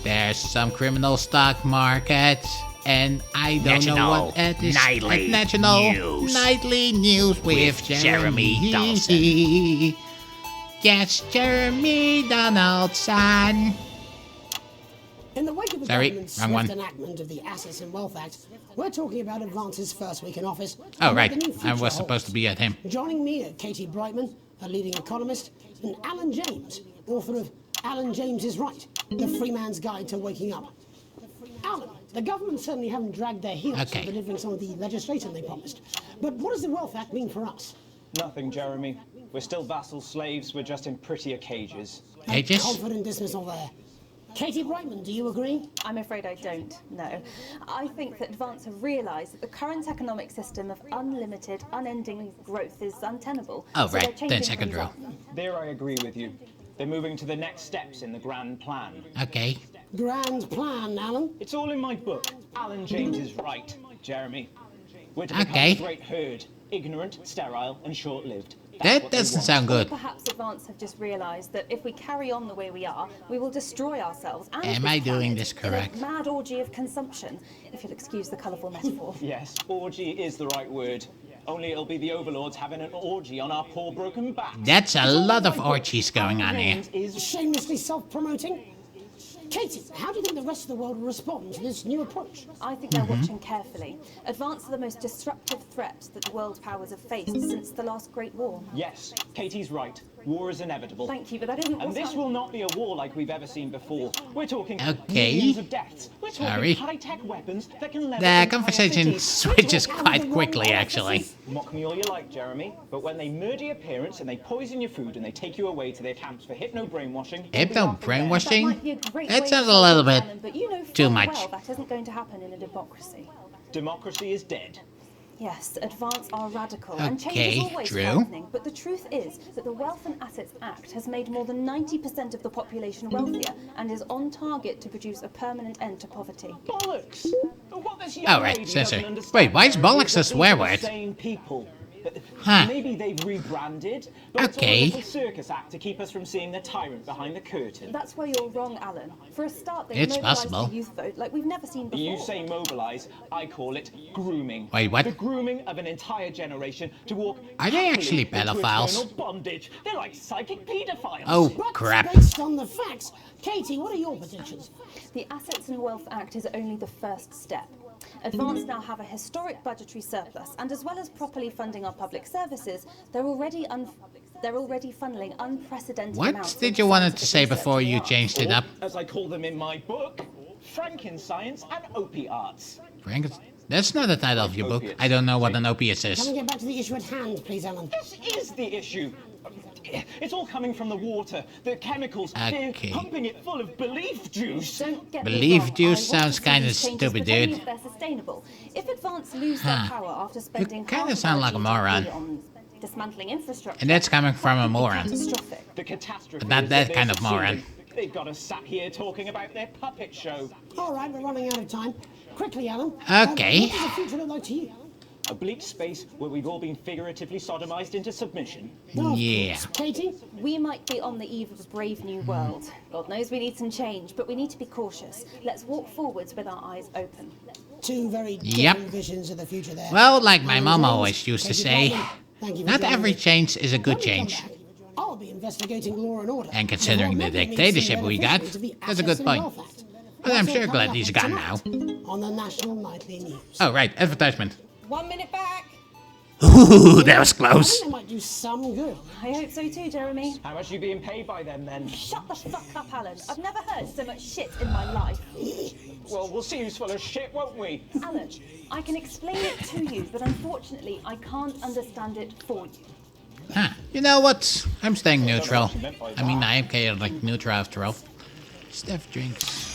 There's some criminal stock market, and I don't know what it is. National Nightly News with Jeremy Donaldson. Yes, Jeremy Donaldson. In the wake of the government's swift enactment of the Assets and Wealth Act, we're talking about Advance's first week in office. Oh, right. I was supposed to be at him. Joining me are Katie Brightman, a leading economist, and Alan James, author of Alan James is Right, The Free Man's Guide to Waking Up. Alan, the government certainly haven't dragged their heels in delivering some of the legislation they promised. But what does the Wealth Act mean for us? Nothing, Jeremy. We're still vassal slaves, we're just in prettier cages. Cages? Confident dismissal there. Katie Brightman, do you agree? I'm afraid I don't, no. I think that Advance have realised that the current economic system of unlimited, unending growth is untenable. Oh, right, then second row. There I agree with you. They're moving to the next steps in the grand plan. Okay. Grand plan, Alan? It's all in my book. Alan James is right, Jeremy. We're to become a great herd, ignorant, sterile, and short-lived. That doesn't sound good. Perhaps Advance have just realised that if we carry on the way we are, we will destroy ourselves and Am I doing this correct? in a mad orgy of consumption, if you'll excuse the colourful metaphor. Yes, orgy is the right word. Only it'll be the overlords having an orgy on our poor broken backs. That's a lot of orgies going on here. Shamelessly self-promoting. Katie, how do you think the rest of the world will respond to this new approach? I think they're watching carefully. Advance are the most disruptive threat that the world powers have faced since the last Great War. Yes, Katie's right. War is inevitable. Thank you, but that isn't And this will not be a war like we've ever seen before. We're talking millions of deaths. We're talking high-tech weapons that can level The conversation switches quite quickly, actually. Mock me all you like, Jeremy, but when they murder your parents and they poison your food and they take you away to their camps for hypno-brainwashing... Hypno-brainwashing? That sounds a little bit too much. Well, that isn't going to happen in a democracy. Democracy is dead. Yes, Advance are radical, and change is always frightening, but the truth is that the Wealth and Assets Act has made more than 90% of the population wealthier and is on target to produce a permanent end to poverty. Bollocks! What this young Oh, right, lady censor. doesn't understand Wait, why is bollocks a is that swear these are word? the same people. Maybe they've rebranded, but it's all a little circus act to keep us from seeing the tyrant behind the curtain. That's where you're wrong, Alan. For a start, they It's mobilised possible. the youth vote like we've never seen before. You say mobilise, I call it grooming. Wait, what? The grooming of an entire generation to walk Are they happily actually into pedophiles? eternal bondage. They're like psychic paedophiles. Oh, But crap. based on the facts, Katie, what are your predictions? The Assets and Wealth Act is only the first step. Advance now have a historic budgetary surplus, and as well as properly funding our public services, they're already funneling unprecedented amounts. What did you want to say before you changed it up? As I call them in my book, Frankenscience and opiates. That's not the title of your book. I don't know what an opiate Can we is. get back to the issue at hand, please, Alan? This is the issue. It's all coming from the water, the chemicals. Okay. They're pumping it full of belief juice. Don't get me Belief wrong, juice I want sounds to see kind of these changes, stupid, but only dude. if they're sustainable. If Advance lose their power after spending kinda half of sound their like a GDP moron. on dismantling infrastructure, And that's coming from a moron. catastrophic. The catastrophe. But not is that they're kind of succeeding. moron. They've got us sat here talking about their puppet show. All right, we're running out of time. Quickly, Alan. Okay. What does the future look like to you? A bleak space where we've all been figuratively sodomized into submission. Yeah. Katie? We might be on the eve of a brave new world. God knows we need some change, but we need to be cautious. Let's walk forwards with our eyes open. Two very Yep. different visions of the future there. Well, like my Alan mom James, always used to Katie say, Bradley, thank you for not joining every us. change is a good When we come change. back, I'll be investigating law and order. And considering the Before many dictatorship meets we the got, beneficiaries of the that's a good Assets and point. Wealth Act. But I'm That's all sure glad coming he's up gone now. tonight On the National Nightly News. Oh, right, advertisement. 1 minute back. Ooh, that was I close. think they might do some good. I hope so too, Jeremy. How much are you being paid by them then? Shut the fuck up, Alan. I've never heard so much shit in my life. Well, we'll see who's full of shit, won't we? Alan, I can explain it to you, but unfortunately, I can't understand it for you. Huh. You know what? I'm staying neutral. I mean, I am chaotic neutral after all. Steph drinks.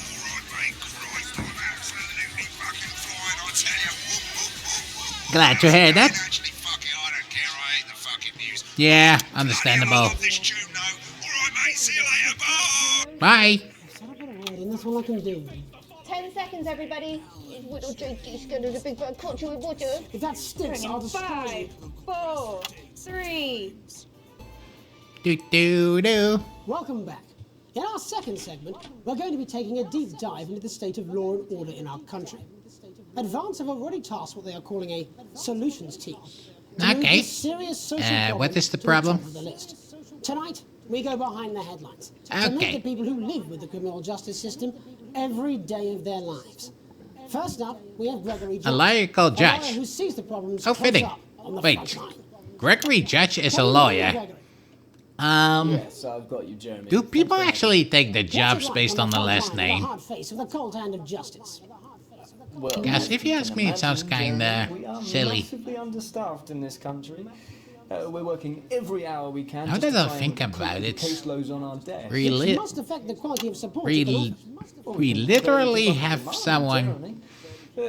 Glad to hear that. Yeah, understandable. Bye. And that's all I can do. 10 seconds, everybody. Little Jakey's going to the big bird culture with water. If that sticks, I'll destroy you. 4, 3. Do. Welcome back. In our second segment, we're going to be taking a deep dive into the state of law and order in our country. Advance have already tasked what they are calling a solutions team. to move Okay. this serious social What problem is the to problem? top of the list. Tonight, we go behind the headlines to meet Okay. the people who live with the criminal justice system every day of their lives. First up, we have Gregory Judge, A lawyer called a lawyer Judge. who sees the problems How close fitting. up on the Wait. front line. Gregory Judge is a Tell me, lawyer. Gregory, Yes, I've got you, Jeremy. Do people actually take the what's jobs it like based on the front last line with name? a hard face with a cold hand of justice. Well, Guys, if you can ask me, it sounds imagine, kinda Jeremy, we are silly. massively understaffed in this country. We're working every hour we can. Now just that to I try think and about cope it, with caseloads on our desk. Really, Which must affect the quality of support we you can offer. literally have someone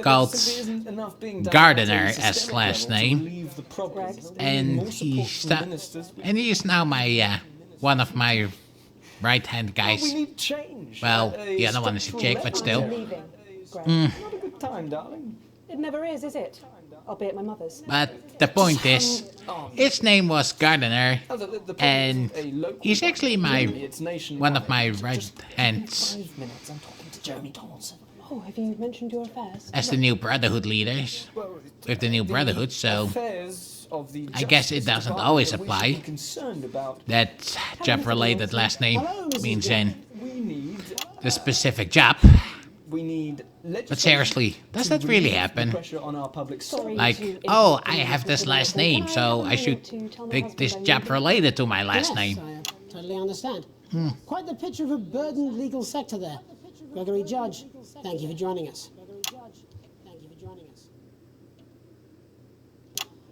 called Gardener as last name, and he's now my one of my right-hand guys. We need change. Well, A the other one is a chick, but still. Leaving, Greg. Not a good time, darling. It never is it? Albeit my mother's. But the point is, his name was Gardener, and he's actually one of my right hands 5 minutes, I'm talking to Jeremy Donaldson. Oh, have you mentioned your affairs? as the new Brotherhood leaders with the new Brotherhood. So Affairs of the I guess it Justice doesn't Department always that we should apply. be concerned about. That job-related last name means in We need the specific job. we need But seriously, does that really happen? pressure on our public service. Like, oh, I have this last name, so I should pick this job related to my last Yes, name. I totally understand. Quite the picture of a burdened legal sector there. Gregory Judge, thank you for joining us.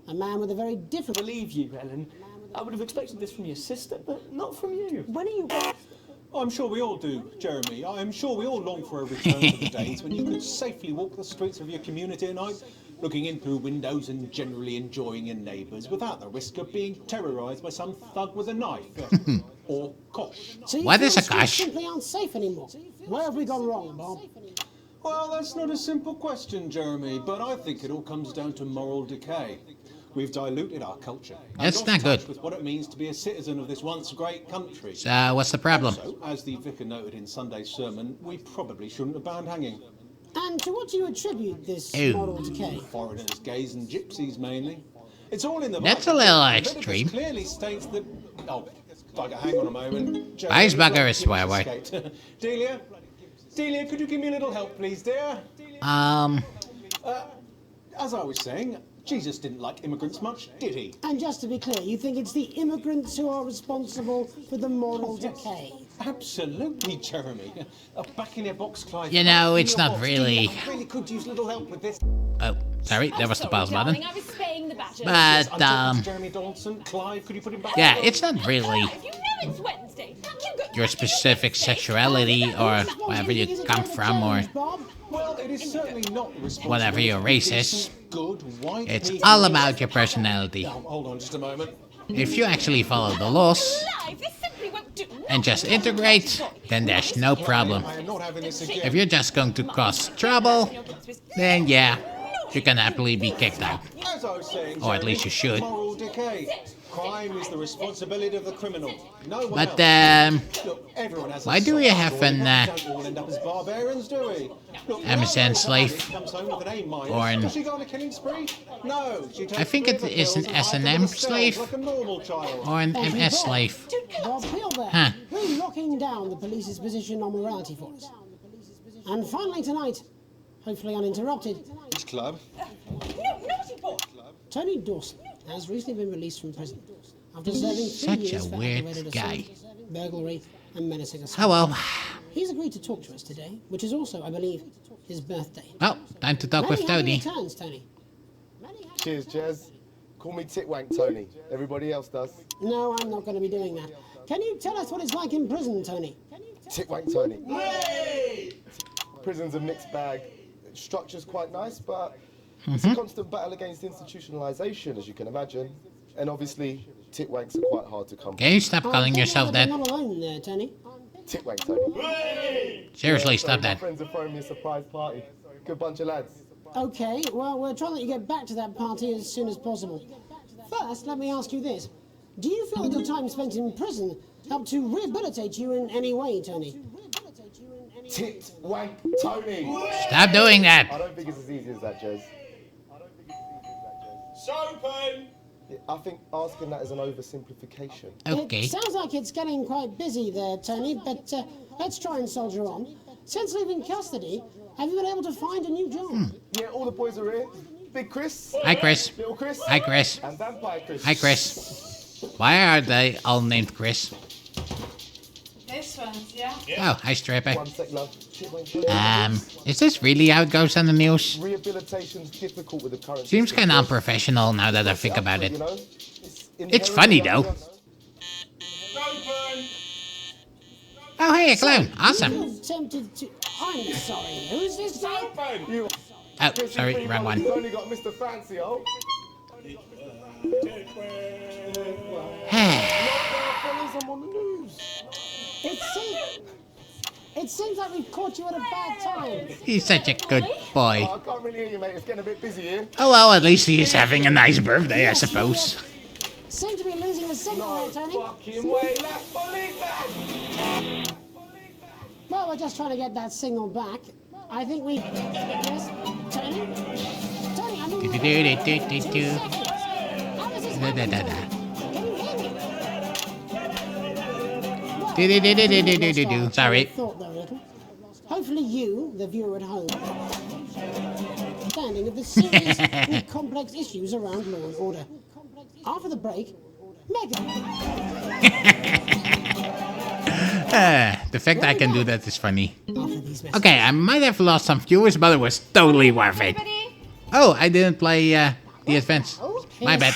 A man with a very different... Believe you, Ellen. I would have expected this from your sister, but not from you. When are you... I'm sure we all do, Jeremy. I'm sure we all long for a return to the days when you could safely walk the streets of your community at night, looking in through windows and generally enjoying your neighbours without the risk of being terrorised by some thug with a knife. Or kosh. So you What feel is a streets kosh? simply aren't safe anymore. Where have we gone wrong, Bob? Well, that's not a simple question, Jeremy, but I think it all comes down to moral decay. We've diluted our culture. That's and not lost good. touch with what it means to be a citizen of this once great country. So, what's the problem? Also, as the vicar noted in Sunday's sermon, we probably shouldn't have banned hanging. And to what do you attribute this Ew. moral decay? Foreigners, gays and gypsies mainly. It's all in the That's a Bible. little Leviticus extreme. clearly states that... Oh, bugger, hang on a moment. Weisbugger is swear word. Delia, could you give me a little help, please, dear? As I was saying, Jesus didn't like immigrants much, did he? And just to be clear, you think it's the immigrants who are responsible for the moral decay? Absolutely, Jeremy. Back in your box, Clive. You know, it's Back in your not box. really... I really could use a little help with this. Oh, sorry, that was the pause button. I was saying the badger. But, I'm talking to Jeremy Donaldson. Clive, could you put him back? yeah, it's not really You know it's Wednesday. your specific sexuality or wherever you come from or Well, it is certainly not responsible. whatever your race is. Good white It's people. all about your personality. Hold on just a moment. If you actually follow the laws and just integrate, then there's no problem. I am not having this again. If you're just going to cause trouble, then yeah, you can happily be kicked out. As I was saying, Or at least you should. Moral decay. Crime is the responsibility of the criminal. No one But, else. Look, everyone has a why do we soul, have Roy. an, We don't all end up as barbarians, do we? Look, MSN slave? comes home with an A minus. Or an- Does she go on a killing spree? No. She takes I think it three is an pills and hides S&M them in the cells slave like a normal child. or an MS slave. Bob Peel there, Huh. who's locking down the police's position on morality for us? And finally tonight, hopefully uninterrupted, Which club? Tony Dawson has recently been released from prison after serving 3 Such years a for weird aggravated guy. assault, burglary, and menacing assault. Oh well. He's agreed to talk to us today, which is also, I believe, his birthday. Well, time to talk with Many happy Tony. returns, Tony. Cheers, Jez. Call me Titwank Tony. Everybody else does. No, I'm not going to be doing that. Can you tell us what it's like in prison, Tony? Titwank Tony. Prison's a mixed bag. Structure's quite nice, but it's a constant battle against institutionalization, as you can imagine. And obviously, titwanks are quite hard to come by. Can you stop calling yourself that? You're not alone there, Tony. Titwank Tony. Seriously, Yeah, stop sorry, that. My friends are throwing me a surprise party. Good bunch of lads. Okay, well, we're trying to let you get back to that party as soon as possible. First, let me ask you this. Do you feel that your time spent in prison helped to rehabilitate you in any way, Tony? Titwank Tony. Stop doing that. I don't think it's as easy as that, Jez. Soapin! I think asking that is an oversimplification. Okay. It sounds like it's getting quite busy there, Tony, but let's try and soldier on. Since leaving custody, have you been able to find a new job? Yeah, all the boys are here. Big Chris. Hi, Chris. Little Chris. Hi, Chris. And Vampire Chris. Hi, Chris. Why are they all named Chris? This one's, yeah. Oh, hi, Stripper. One sec, love. Is this really how it goes on the news? Rehabilitation's difficult with the current Seems system. kind of unprofessional now that I think about it. You know? It's funny though. Oh, hey, a clown. Awesome. I'm tempted to... I'm sorry, who's this guy? You. Oh, sorry, wrong one. He's only got Mr. Fancy, oh. I'm on the news. It seems like we've caught you at a bad time. He's such a good boy. Oh, I can't really hear you, mate. It's getting a bit busy here. Oh well, at least he is having a nice birthday, I suppose. Seem to be losing the signal there, Tony. Fucking way, let's believe that. Well, we're just trying to get that signal back. I think we... Yes, Tony? Tony, I mean... Do-do-do-do-do-do. How does this happen, Da-da-da-da. Tony? Can you hear me? Do-do-do-do-do-do-do-do. Sorry. Thought there a little. Hopefully you, the viewer at home, understanding of the serious and complex issues around law and order. After the break, Megan. The fact that I can do that is funny. Okay, I might have lost some viewers, but it was totally worth it. Oh, I didn't play the advance. My bad.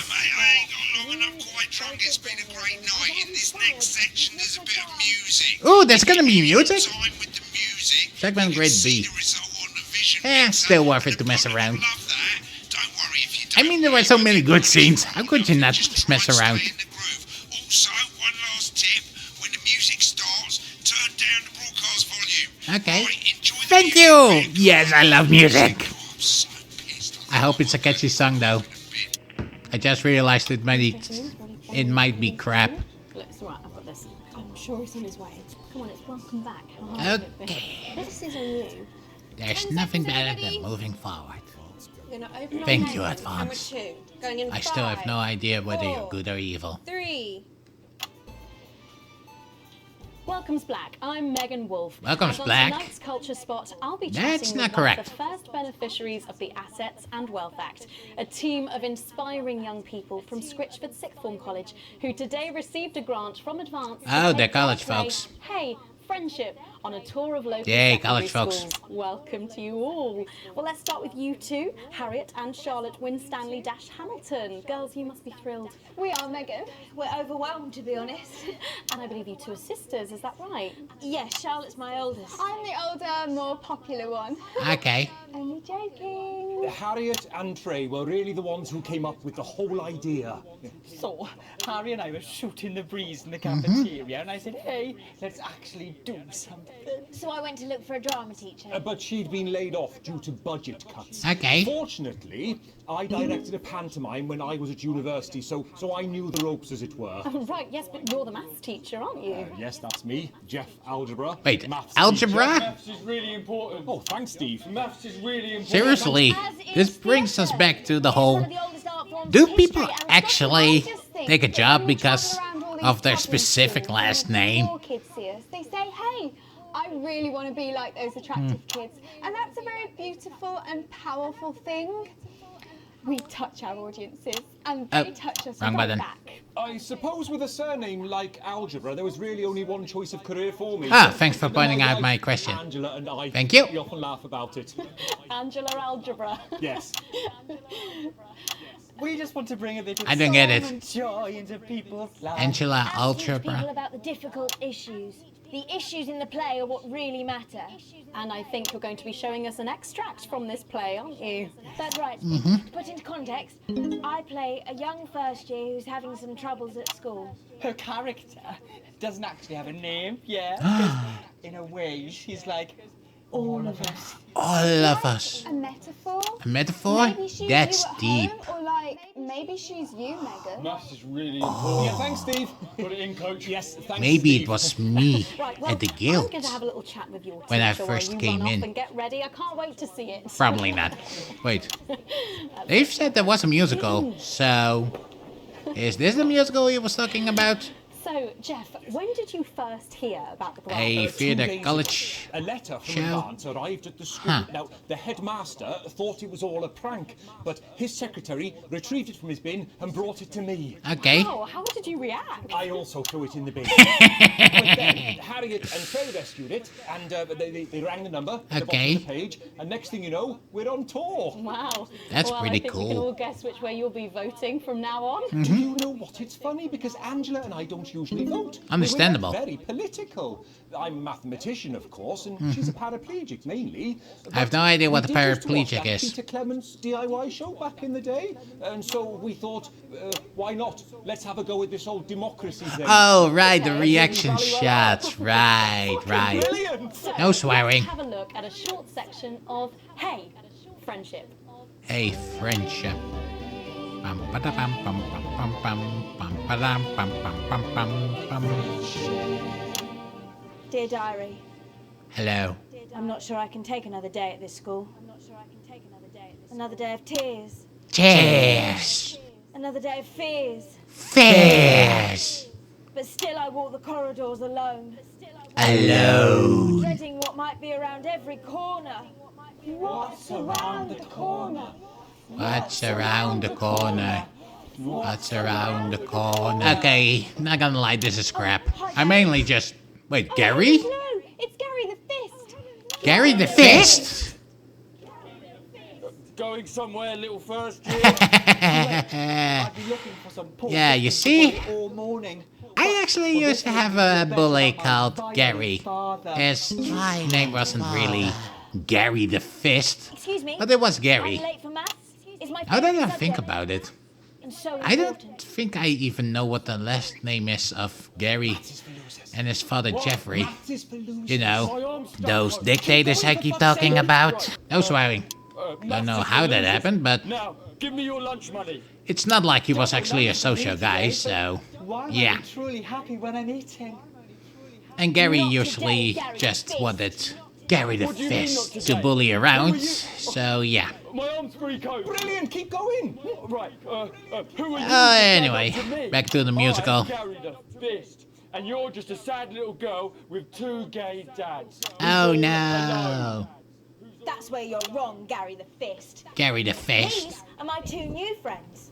It's been a great night. In this next section, there's a bit of music. Oh, there's gonna be music? Time with the music. Segment grade B. The result on the vision. Still worth it to mess around. I mean, there were so many good scenes. How could you not just mess around? Also, one last tip: when the music starts, turn down the broadcast volume. Okay. Thank you! Yes, I love music. I hope it's a catchy song, though. I just realized it might be crap. Look, it's alright, I've got this. I'm sure he's on his way. Come on, it's welcome back. Okay. This is on you. There's nothing better than moving forward. You're gonna open our Thank hands. you, Number Advance. 2. Going in I still have 5, no idea whether you're 4, good or evil. 3. Welcome's Black. I'm Megan Wolf. Welcome's And on Black. Tonight's Culture Spot, I'll be That's chatting not with one of correct. the first beneficiaries of the Assets and Wealth Act, a team of inspiring young people from Scritchford Sixth Form College who today received a grant from Advance. to Oh, take they're college their folks. Hey, friendship on a tour of local Yay, secondary college folks. schools. Welcome to you all. Well, let's start with you two, Harriet and Charlotte Winstanley-Hamilton. Girls, you must be thrilled. We are, Megan. We're overwhelmed, to be honest. And I believe you two are sisters, is that right? Yes, Charlotte's my oldest. I'm the older, more popular one. Okay. Only joking. Harriet and Trey were really the ones who came up with the whole idea. So, Harry and I were shooting the breeze in the cafeteria, and I said, hey, let's actually do something. So I went to look for a drama teacher. But she'd been laid off due to budget cuts. Okay. Fortunately, I directed a pantomime when I was at university, so I knew the ropes, as it were. Oh, right, yes, but you're the maths teacher, aren't you? Yes, that's me, Jeff Algebra. Wait, Maths algebra? teacher. Maths is really important. Oh, thanks, Steve. Maths is really important. Seriously, this brings us back to the whole, do people actually take a job because of their specific last name? More kids see us. They say, hey, I really want to be like those attractive kids. And that's a very beautiful and powerful thing. We touch our audiences, and they touch us wrong right button. back. I suppose with a surname like Algebra, there was really only one choice of career for me. Ah, thanks for And pointing my out wife, my question. Angela and I, Thank you. we often laugh about it. Angela Algebra. Yes. We just want to bring a little I don't get song it. and joy into people's lives. Angela People Algebra. about the difficult issues. The issues in the play are what really matter. And I think you're going to be showing us an extract from this play, aren't you? That's right. To put into context, I play a young first year who's having some troubles at school. Her character doesn't actually have a name, yeah? 'Cause in a way, she's like all of us. All of us. A metaphor? A metaphor? Maybe she's That's you at deep. home, or like maybe she's you, Megan. Maths is really Oh. Yeah, thanks, Steve. Put it in, coach. Yes, thanks, Maybe Steve. it was me Right, well, at the I'm guild. going to have a little chat with your teacher When I while first you came run in. off and get ready. I can't wait to see it. Probably not. Wait. They've said there was a musical, so is this the musical he was talking about? So, Jeff, when did you first hear about the grant? A 2 theatre days college ago, a letter from show. Advance arrived at the school. Huh. Now, the headmaster thought it was all a prank, but his secretary retrieved it from his bin and brought it to me. Okay. Oh, how did you react? I also threw it in the bin. But then Harriet and Trey rescued it, and they rang the number at the bottom Okay. of the page, and next thing you know, we're on tour. Wow. That's well, pretty I think we can cool. all guess which way you'll be voting from now on. Do you know what? It's funny because Angela and I don't usually vote. Understandable. We're very political. I'm a mathematician, of course, and she's a paraplegic mainly. I have but no idea what we a did used to watch paraplegic that is. Peter Clements DIY show back in the day, and so we thought, why not? Let's have a go at this old democracy thing. Oh, right, the Okay. reaction shots. Right, right. Brilliant! No swearing. Let's have a look at a short section of Hey, Friendship. A friendship. Bum, ba-da, bum, bum, bum, bum, bum, bum, ba-dum, bum, bum, bum, bum, bum. Dear diary, Hello. I'm not sure I can take another day at this school. Another day of tears. Cheers. Another day of fears. Fears. But still I walk the corridors alone. Alone. Dreading what might be around every corner. What's around the corner? What's around the corner? What's around the corner? Okay, not gonna lie, this is crap. I mainly just... Wait, Gary? No, it's Gary the Fist. Gary the Fist? Going somewhere, little first year. I'd be looking for some poor Yeah, you kids see? to play all morning. I actually used to have a bully called Gary. His name wasn't really Gary the Fist, Excuse me. but it was I'm Gary. late for maths. It's my Now that favourite I think subject, about it, and so I don't important. think I even know what the last name is of Gary and his father Jeffrey. You know, those dictators I keep talking about. No swearing. Don't know how that happened, but Now, Give me your lunch money. It's not like he was actually a social guy, so yeah. Truly happy when I'm eating. And Gary usually just wanted Gary the Fist to bully around, so yeah. My arm's pretty cold. Brilliant, keep going. Right, who are you? Anyway, back to the musical. I'm Gary the Fist, and you're just a sad little girl with 2 gay dads. Oh no. That's where you're wrong, Gary the Fist. Gary the Fist. These are my 2 new friends.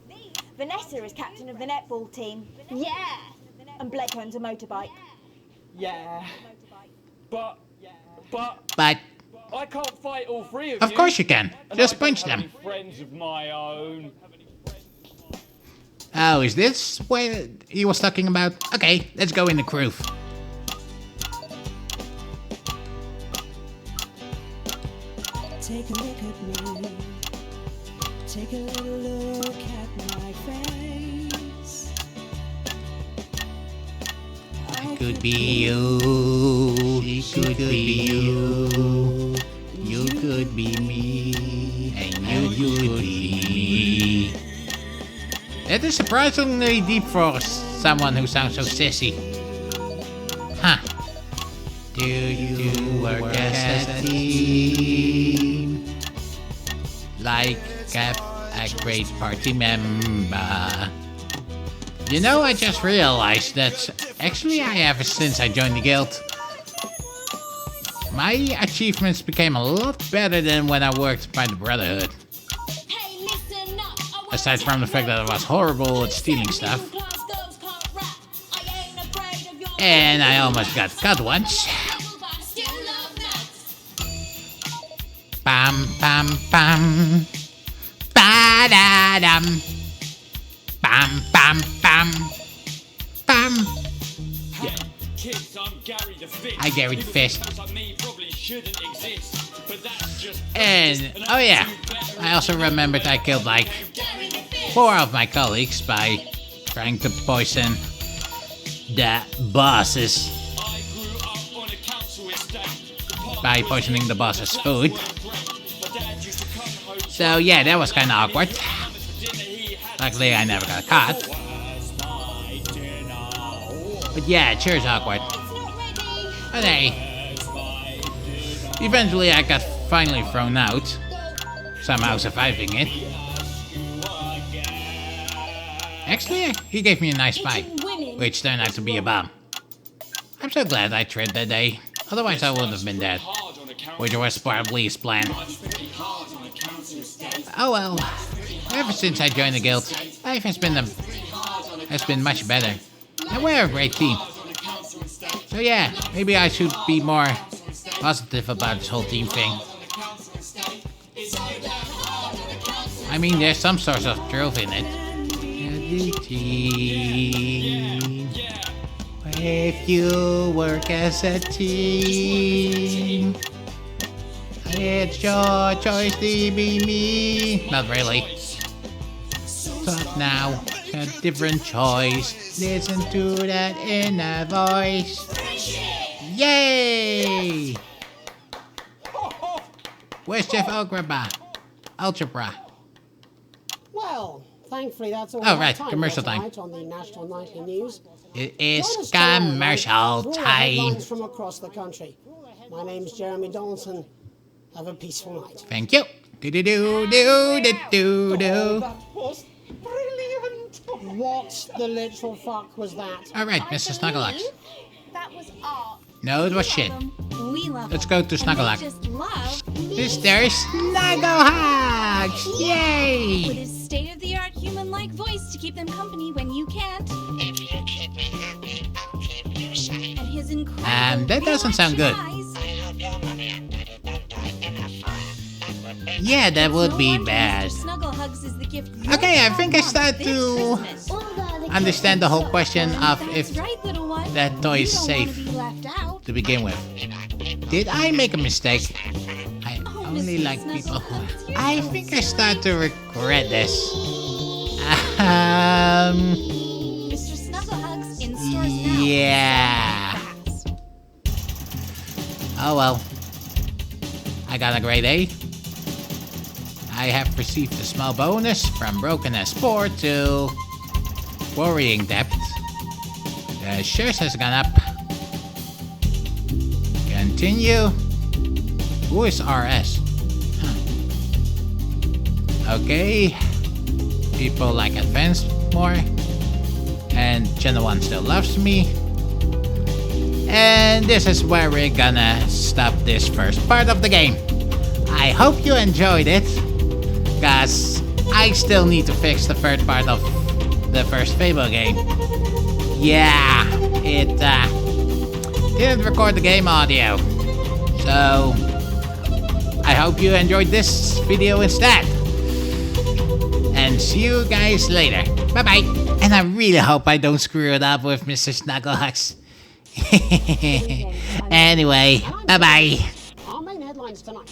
Vanessa is captain of the netball team. Yeah. And Blake owns a motorbike. Yeah. But I can't fight all 3 of you. Of course you can. Just punch them. Friends of my own. Oh, is this what he was talking about? Okay, let's go in the groove. Take a look at me. Take a little look at my face. I could be you. It could be you. You could be me. And you could be me. It is surprisingly deep for someone who sounds so sissy. Huh. Do you work as a team? Like a great party member. You know, I just realized that actually I have since I joined the guild. My achievements became a lot better than when I worked by the Brotherhood. Aside from the fact that I was horrible at stealing stuff. And I almost got cut once. Bam bam bam. Ba-da-dum. Bam bam bam. Bam. Hey, kids, I'm Gary the Fist. Hi, Gary the Fist. Like me probably shouldn't exist, but that's just And, oh yeah, I also remembered I killed like 4 of my colleagues by trying to poison the bosses. By poisoning the boss's food. So yeah, that was kinda awkward. Luckily I never got caught. But yeah, it sure is awkward. But hey, eventually I got finally thrown out, somehow surviving it. Actually, he gave me a nice fight, which turned out to be a bomb. I'm so glad I tried that day, otherwise I would have been dead, which was probably his plan. Oh well, ever since I joined the guild, life has been much better, and we're a great team. So yeah, maybe I should be more positive about this whole team thing. I mean, there's some sort of truth in it. Team. If you work as a team, it's your choice to be me. Not really. Stop now, a different choice. Listen to that inner voice. Yay! Where's Jeff Algebra? Well, thankfully that's all. Oh right, commercial time. On the National Nightly News. It is commercial time. Headlines from across the country. My name's Jeremy Donaldson. Have a peaceful night. Thank you. Do-do-do-do-do-do-do. That was brilliant. What the literal fuck was that? All right, Mr. Snugglehugs. That was art. No, it was shit. We love Let's go to Snugglehugs. just love Mr. Snugglehugs! Yay! With his state-of-the-art human-like voice to keep them company when you can't. If you keep me happy, I'll keep you safe. And his incredible That doesn't sound good. Yeah, that would be bad. Snugglehugs is the gift. Okay, I think I start to understand the whole question of if that toy is safe to begin with. Did I make a mistake? I only like people who... I think I start to regret this. Mr. Snugglehugs in stores now. Yeah. Oh well. I got a grade A. I have received a small bonus from broken S4 to worrying debt. The shares has gone up. Continue. Who is RS? Huh. Okay. People like advanced more. And Channel 1 still loves me. And this is where we're gonna stop this first part of the game. I hope you enjoyed it, cause I still need to fix the third part of the first Fable game. Yeah, it didn't record the game audio. So, I hope you enjoyed this video instead. And see you guys later. Bye-bye. And I really hope I don't screw it up with Mr. Snugglehugs. Anyway, bye-bye. Our main headlines tonight.